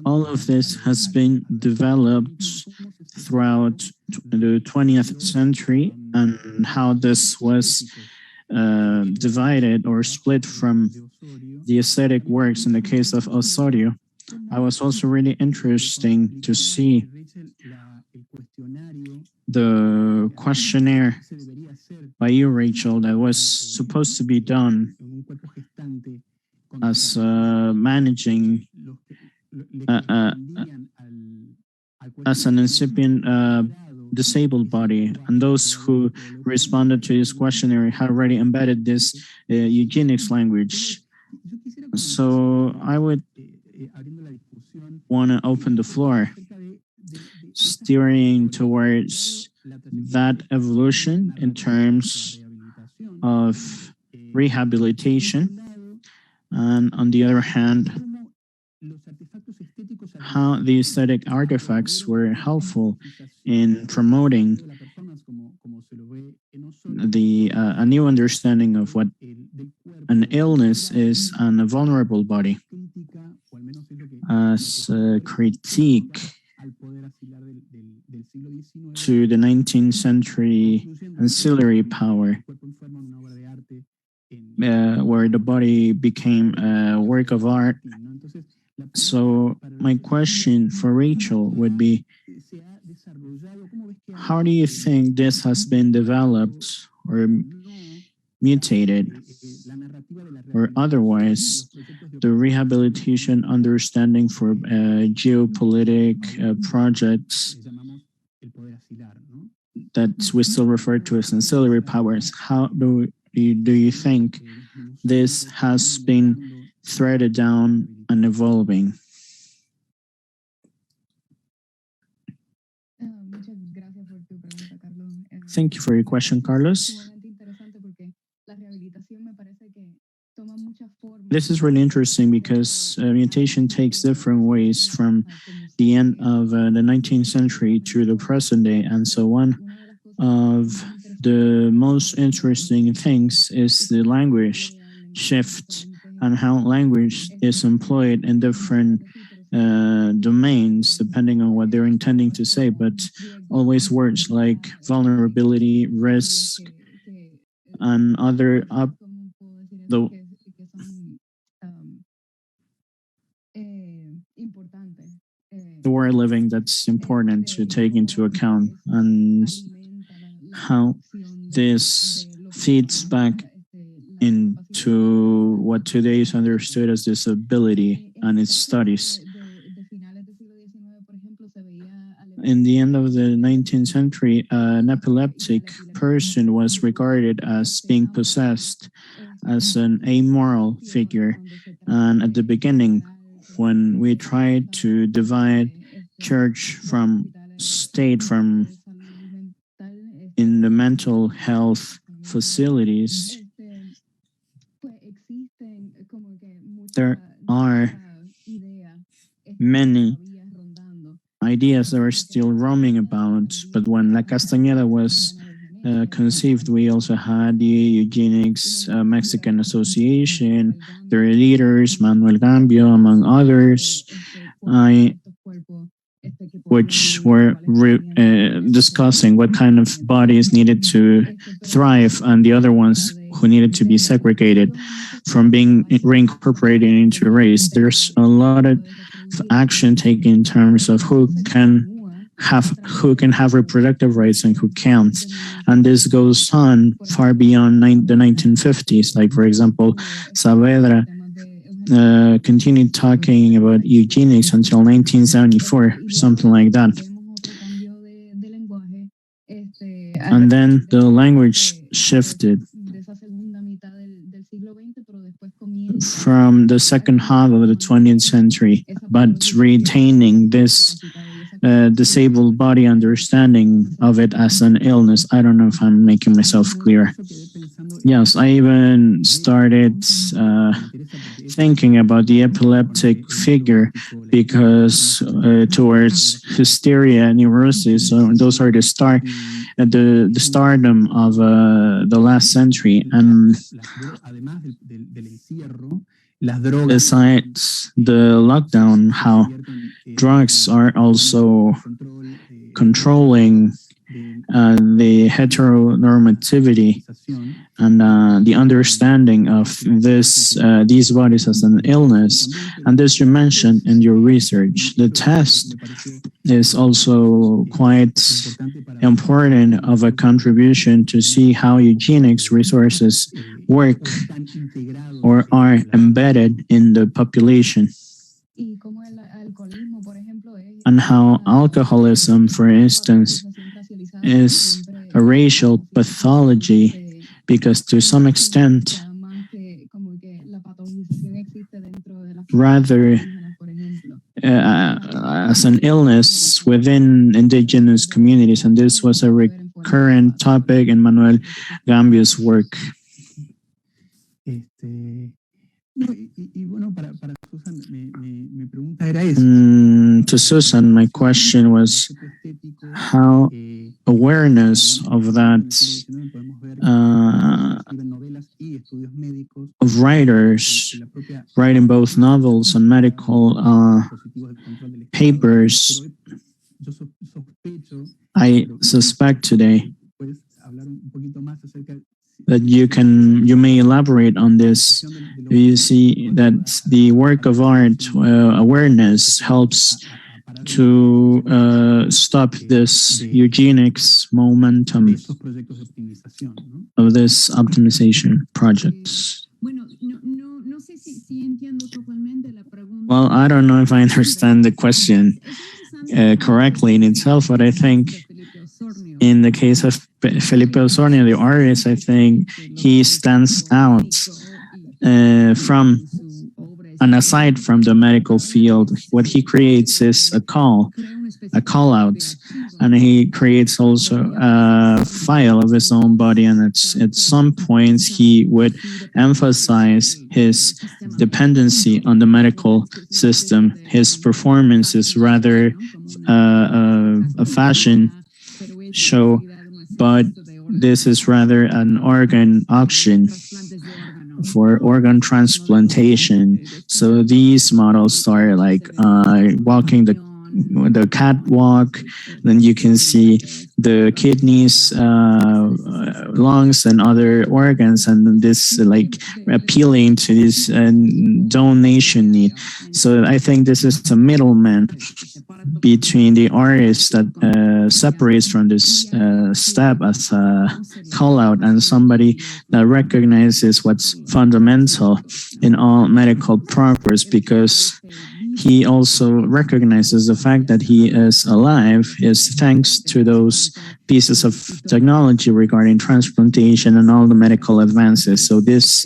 all of this has been developed throughout the 20th century, and how this was divided or split from the aesthetic works in the case of Osornio. I was also really interesting to see the questionnaire by you, Rachel, that was supposed to be done as managing as an incipient disabled body, and those who responded to this questionnaire had already embedded this eugenics language. So I would want to open the floor, steering towards that evolution in terms of rehabilitation, and on the other hand, how the aesthetic artifacts were helpful in promoting the a new understanding of what an illness is and a vulnerable body, as a critique to the 19th century ancillary power, where the body became a work of art. So my question for Rachel would be, how do you think this has been developed or mutated, or otherwise, the rehabilitation understanding for geopolitic projects that we still refer to as ancillary powers? How do you think this has been threaded down and evolving? Thank you for your question, Carlos. This is really interesting because mutation takes different ways from the end of the 19th century to the present day. And so one of the most interesting things is the language shift and how language is employed in different domains, depending on what they're intending to say, but always words like vulnerability, risk, and other the word living that's important to take into account, and how this feeds back into what today is understood as disability and its studies. In the end of the 19th century, an epileptic person was regarded as being possessed, as an amoral figure. And at the beginning, when we tried to divide church from state, from in the mental health facilities, there are many ideas that are still roaming about. But when La Castañeda was conceived, we also had the Eugenics Mexican Association, their leaders, Manuel Gambio, among others, which were discussing what kind of bodies needed to thrive and the other ones who needed to be segregated from being reincorporated into race. There's a lot of action taken in terms of who can have reproductive rights and who can't. And this goes on far beyond the 1950s. Like, for example, Saavedra continued talking about eugenics until 1974, something like that. And then the language shifted from the second half of the 20th century, but retaining this disabled body understanding of it as an illness. I don't know if I'm making myself clear. Yes, I even started thinking about the epileptic figure because towards hysteria, neurosis, so those are the stardom of the last century. And besides the lockdown, how drugs are also controlling the heteronormativity and the understanding of these bodies as an illness. And as you mentioned in your research, the test is also quite important of a contribution to see how eugenics resources work or are embedded in the population, and how alcoholism, for instance, is a racial pathology, because to some extent, rather as an illness within indigenous communities, and this was a recurrent topic in Manuel Gambio's work. To Susan, my question was how awareness of that, of writers writing both novels and medical papers. I suspect today that you may elaborate on this. You see that the work of art awareness helps to stop this eugenics momentum of this optimization projects. Well, I don't know if I understand the question correctly in itself, but I think in the case of Felipe Osornio, the artist, I think he stands out from and aside from the medical field. What he creates is a call out, and he creates also a file of his own body, and at some points he would emphasize his dependency on the medical system. His performance is rather a fashion show, but this is rather an organ auction. for organ transplantation. So these models are like walking the catwalk. Then you can see the kidneys, lungs, and other organs, and this like appealing to this donation need. So I think this is the middleman between the artist that separates from this step as a call out and somebody that recognizes what's fundamental in all medical progress, because he also recognizes the fact that he is alive is thanks to those pieces of technology regarding transplantation and all the medical advances. So this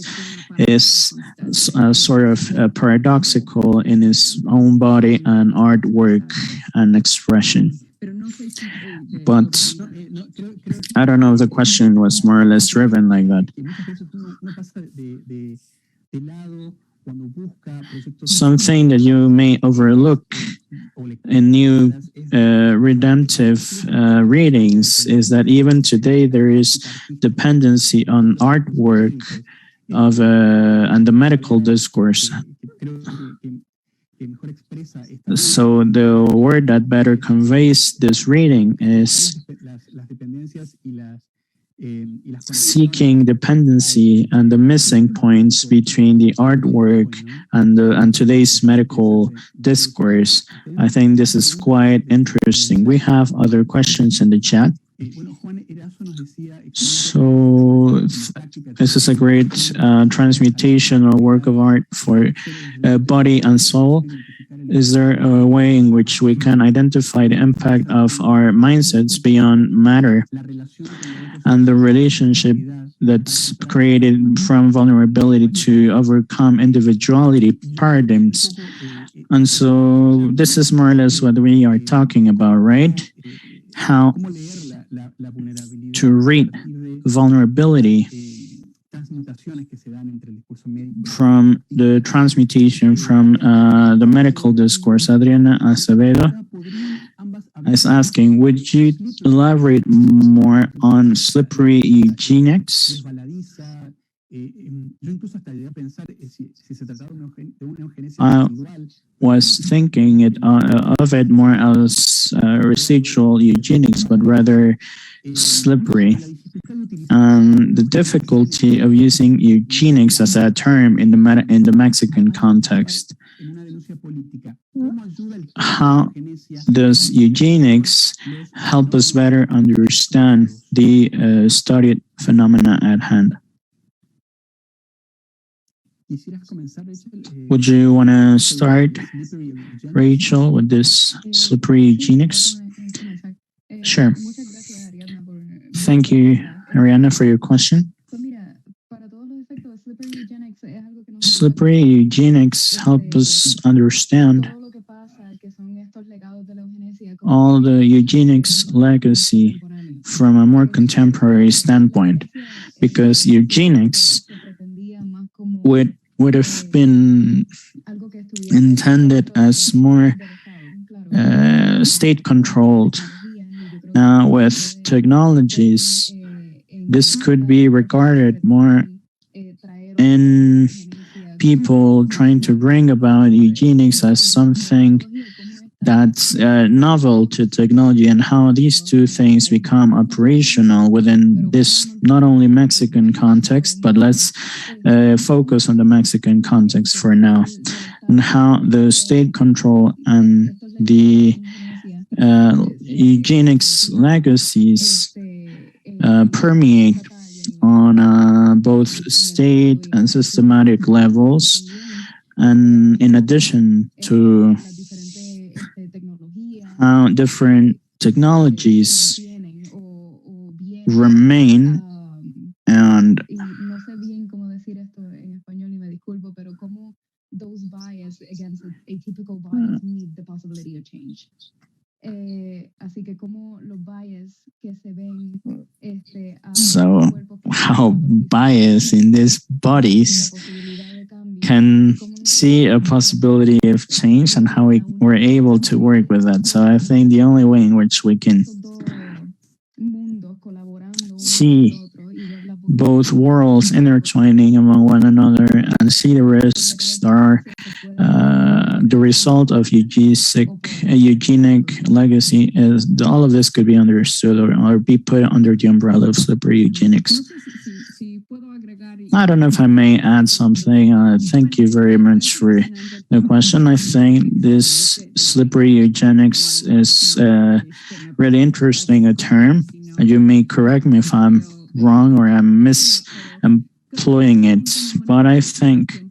is sort of paradoxical in his own body and artwork and expression. But I don't know if the question was more or less driven like that. Something that you may overlook in new redemptive readings is that even today there is dependency on artwork of and the medical discourse. So the word that better conveys this reading is seeking dependency and the missing points between the artwork and today's medical discourse. I think this is quite interesting. We have other questions in the chat. So this is a great transmutational work of art for body and soul. Is there a way in which we can identify the impact of our mindsets beyond matter and the relationship that's created from vulnerability to overcome individuality paradigms? And so this is more or less what we are talking about, right? How to read vulnerability from the transmutation from the medical discourse. Adriana Acevedo is asking, would you elaborate more on slippery eugenics? I was thinking of it more as residual eugenics, but rather slippery. The difficulty of using eugenics as a term in the Mexican context. How does eugenics help us better understand the studied phenomena at hand? Would you want to start, Rachel, with this slippery eugenics? Sure. Thank you, Ariana, for your question. Slippery eugenics help us understand all the eugenics legacy from a more contemporary standpoint, because eugenics would have been intended as more state-controlled. Now, with technologies, this could be regarded more in people trying to bring about eugenics as something that's novel to technology, and how these two things become operational within this not only Mexican context, but let's focus on the Mexican context for now, and how the state control and the eugenics legacies permeate on both state and systematic levels, and in addition to how different technologies remain and those bias against a typical bias need the possibility of change. So how bias in these bodies can see a possibility of change and how we're able to work with that. So I think the only way in which we can see both worlds intertwining among one another and see the risks that are the result of eugenic legacy. Is all of this could be understood or be put under the umbrella of slippery eugenics. I don't know if I may add something. Thank you very much for the question. I think this slippery eugenics is really interesting a term. You may correct me if I'm wrong or I'm misemploying it, but I think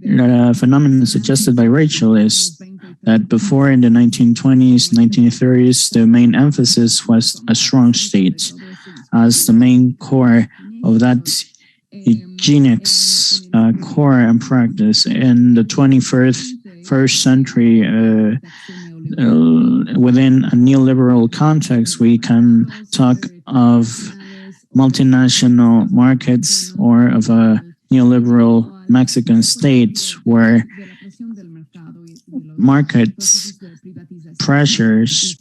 the phenomenon suggested by Rachel is that before in the 1920s, 1930s, the main emphasis was a strong state as the main core of that eugenics core and practice. In the 21st century, within a neoliberal context, we can talk of multinational markets or of a neoliberal Mexican state where market pressures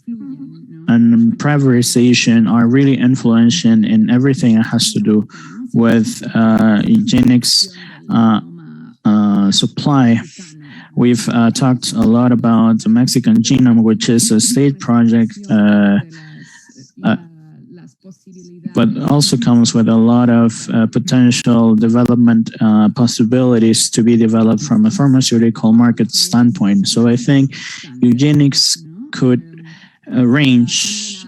and privatization are really influential in everything that has to do with eugenics supply. We've talked a lot about the Mexican genome, which is a state project, but also comes with a lot of potential development possibilities to be developed from a pharmaceutical market standpoint. So I think eugenics could range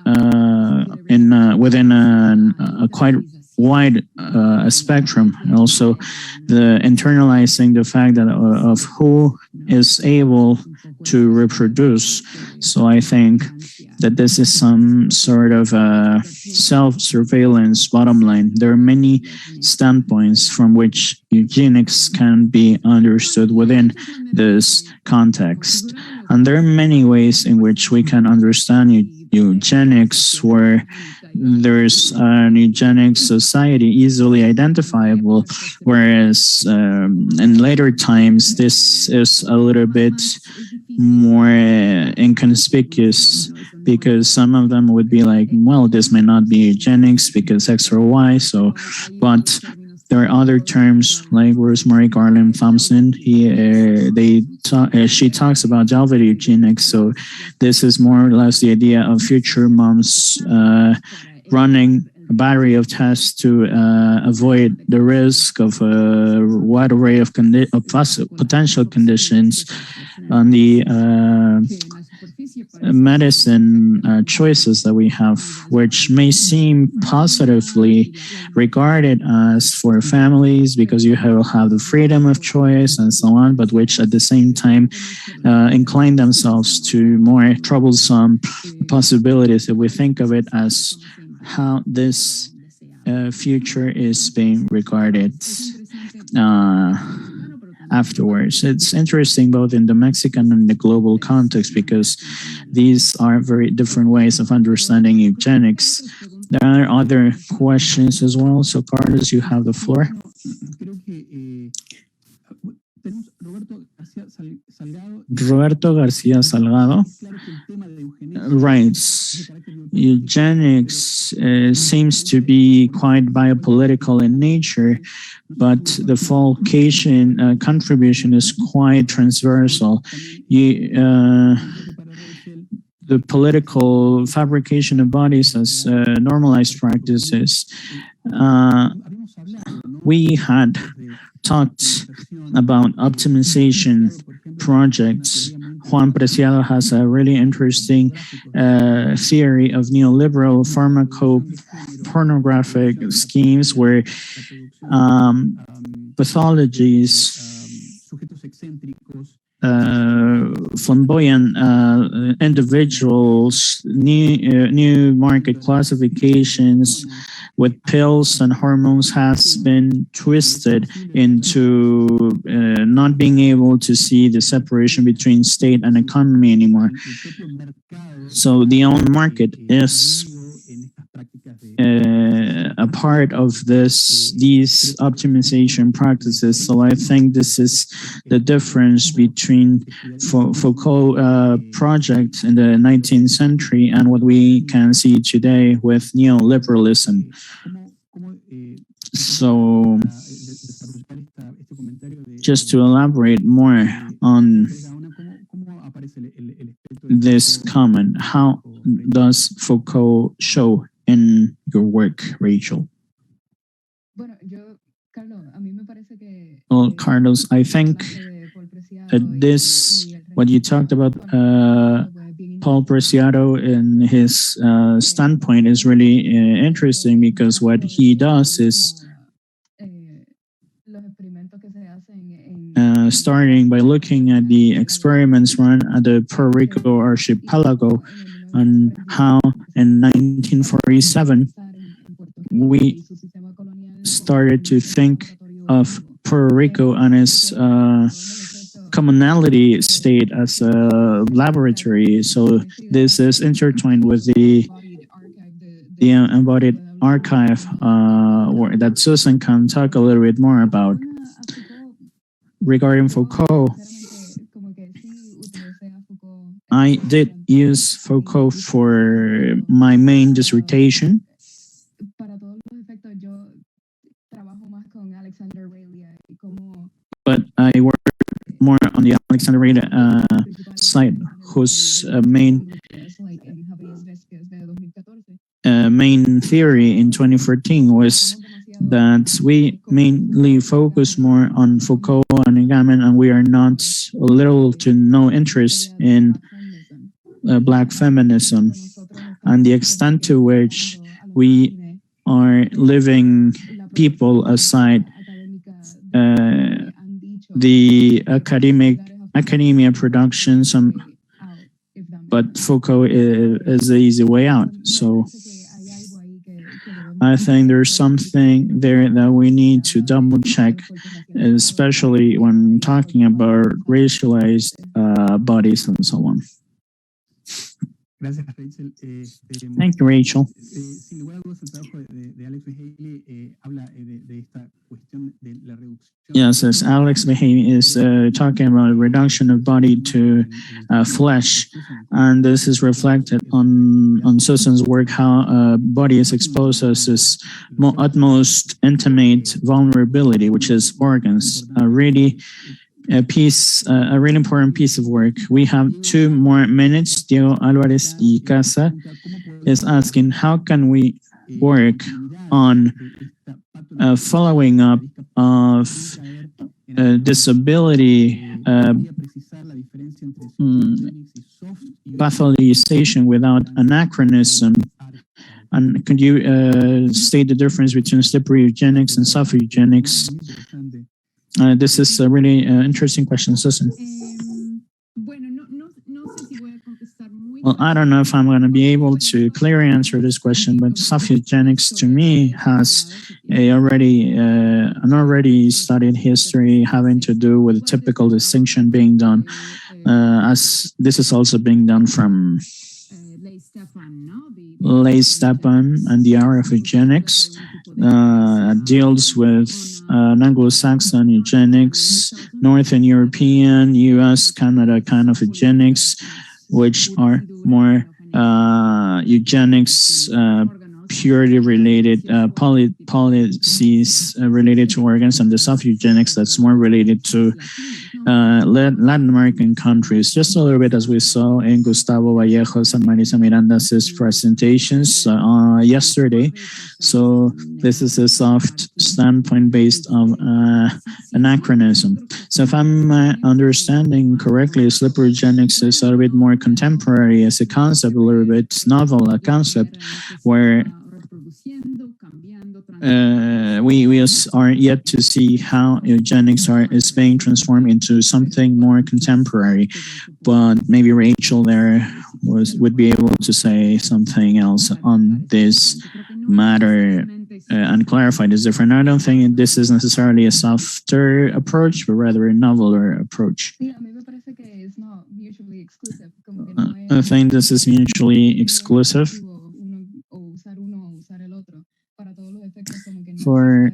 within a quite wide spectrum. And also the internalizing the fact that of who is able to reproduce. So I think that this is some sort of self-surveillance bottom line. There are many standpoints from which eugenics can be understood within this context. And there are many ways in which we can understand eugenics where there's an eugenic society easily identifiable, whereas in later times, this is a little bit more inconspicuous because some of them would be like, well, this may not be eugenics because X or Y. So, but there are other terms like Rosemary Garland Thompson. She talks about velvet eugenics. So this is more or less the idea of future moms running a battery of tests to avoid the risk of a wide array of potential conditions on the medicine choices that we have, which may seem positively regarded as for families because you will have the freedom of choice and so on, but which at the same time incline themselves to more troublesome possibilities if we think of it as how this future is being regarded afterwards. It's interesting both in the Mexican and the global context because these are very different ways of understanding eugenics. There are other questions as well. So Carlos, you have the floor. Roberto Garcia Salgado writes, eugenics seems to be quite biopolitical in nature, but the vocation contribution is quite transversal. The political fabrication of bodies as normalized practices. We had talked about optimization projects. Juan Preciado has a really interesting theory of neoliberal pharmacopornographic schemes where pathologies, flamboyant individuals, new market classifications with pills and hormones has been twisted into not being able to see the separation between state and economy anymore. So the own market is a a part of these optimization practices. So I think this is the difference between Foucault project in the 19th century and what we can see today with neoliberalism. So just to elaborate more on this comment, how does Foucault show in your work, Rachel? Well, Carlos, I think what you talked about, Paul Preciado and his standpoint is really interesting, because what he does is starting by looking at the experiments run at the Puerto Rico archipelago and how in 1947 we started to think of Puerto Rico and its commonality state as a laboratory. So this is intertwined with the embodied archive that Susan can talk a little bit more about. Regarding Foucault, I did use Foucault for my main dissertation. But I worked more on the Alexander Rayleigh side, whose main theory in 2014 was that we mainly focus more on Foucault and Agamben, and we are not little to no interest in Black feminism and the extent to which we are living people aside the academia productions, but Foucault is the easy way out. So I think there's something there that we need to double check, especially when talking about racialized bodies and so on. Thank you, Rachel. Yes, as Alex Behaim is talking about reduction of body to flesh, and this is reflected on Susan's work, how body is exposed as its utmost intimate vulnerability, which is organs. A really important piece of work. We have 2 more minutes. Diego Alvarez y Casa is asking, how can we work on following up of disability pathologization without anachronism? And could you state the difference between slippery eugenics and soft eugenics? This is a really interesting question, Susan. Well, I don't know if I'm going to be able to clearly answer this question, but soft eugenics to me has an already studied history having to do with the typical distinction being done, as this is also being done from Legados and the area of eugenics. Deals with Anglo-Saxon eugenics, Northern European, US, Canada kind of eugenics, which are more eugenics purely related policies related to organs, and the soft eugenics that's more related to Latin American countries, just a little bit as we saw in Gustavo Vallejo's and Marisa Miranda's presentations yesterday. So this is a soft standpoint based on anachronism. So if I'm understanding correctly, slippery eugenics is a little bit more contemporary as a concept, a little bit novel, a concept where we are yet to see how eugenics is being transformed into something more contemporary. But maybe Rachel there would be able to say something else on this matter and clarify this different. I don't think this is necessarily a softer approach, but rather a noveler approach. I think this is mutually exclusive. for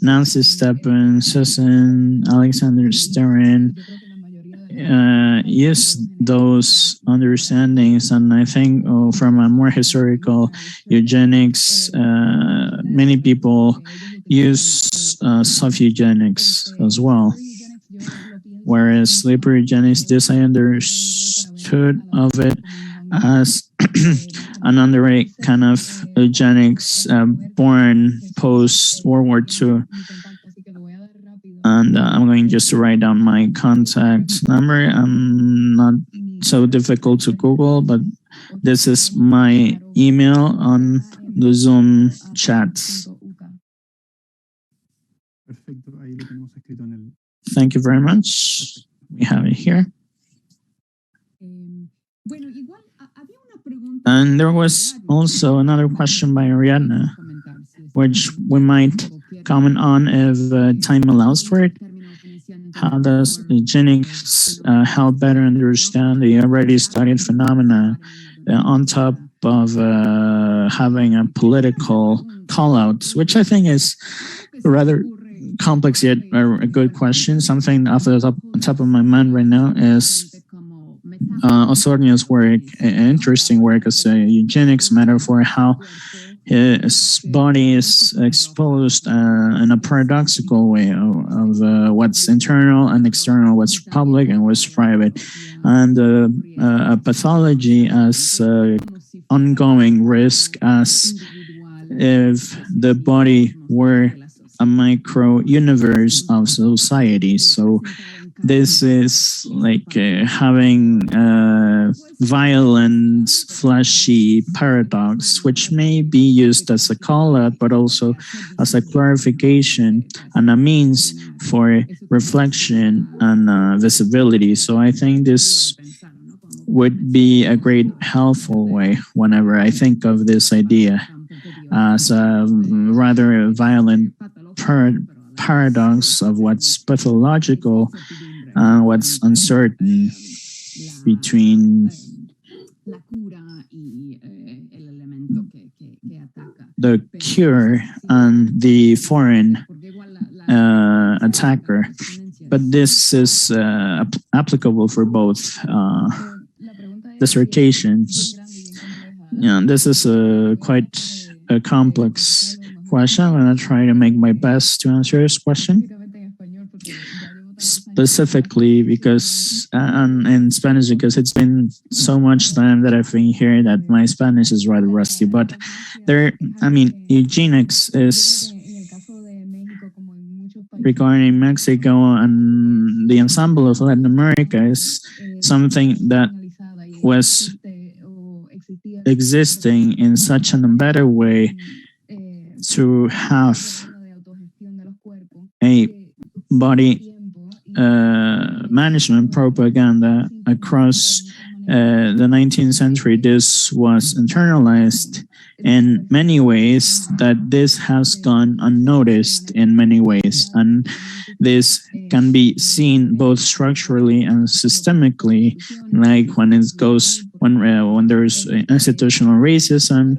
Nancy Stepan, Susan, Alexander Stern, use those understandings, and I think from a more historical eugenics, many people use soft eugenics as well. Whereas sleeper eugenics, this I understood of it as an underrated kind of eugenics born post World War II. And I'm going just to write down my contact number. I'm not so difficult to Google, but this is my email on the Zoom chats. Thank you very much. We have it here. And there was also another question by Ariadna, which we might comment on if time allows for it. How does eugenics help better understand the already studied phenomena on top of having a political call-out, which I think is rather complex yet a good question. Something off the top of my mind right now is Osornio's work, interesting work as a eugenics metaphor, how his body is exposed in a paradoxical way of what's internal and external, what's public and what's private, and a pathology as ongoing risk, as if the body were a micro universe of society. So this is like having a violent, flashy paradox, which may be used as a call-out, but also as a clarification and a means for reflection and visibility. So I think this would be a great helpful way whenever I think of this idea as a rather violent paradox of what's pathological and what's uncertain between the cure and the foreign attacker. But this is applicable for both dissertations. Yeah, this is quite a complex question. I'm going to try to make my best to answer this question. Specifically because, in Spanish, because it's been so much time that I've been here that my Spanish is rather rusty. But eugenics is, regarding Mexico and the ensemble of Latin America, is something that was existing in such an embedded way to have a body management propaganda across the 19th century. This was internalized in many ways, that this has gone unnoticed in many ways, and this can be seen both structurally and systemically, like when there's institutional racism,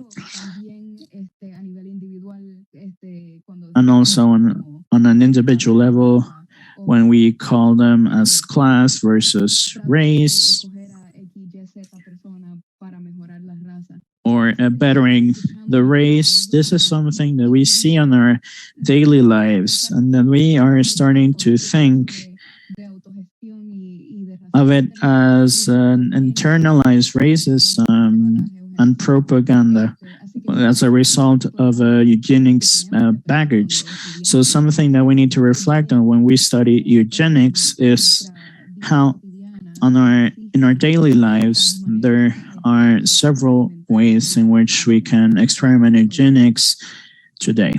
and also on an individual level, when we call them as class versus race, or bettering the race. This is something that we see on our daily lives, and that we are starting to think of it as an internalized racism and propaganda as a result of eugenics baggage. So something that we need to reflect on when we study eugenics is how in our daily lives there are several ways in which we can experiment eugenics today.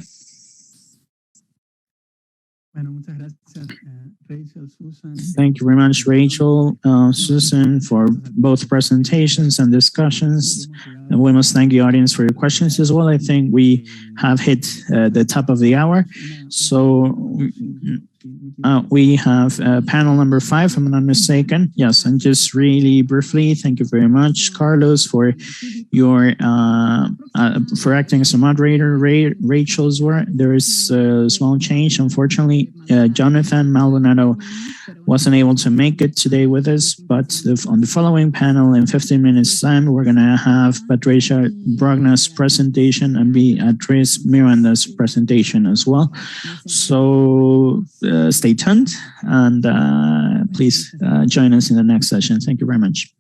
Thank you very much, Rachel, Susan, for both presentations and discussions. And we must thank the audience for your questions as well. I think we have hit the top of the hour. So We have panel number 5, if I'm not mistaken. Yes, and just really briefly, thank you very much, Carlos, for your for acting as a moderator. Rachel's work. There is a small change, unfortunately. Jonathan Maldonado wasn't able to make it today with us, but on the following panel in 15 minutes time, we're going to have Patricia Brockner's presentation and Beatriz Miranda's presentation as well. So stay tuned and please join us in the next session. Thank you very much.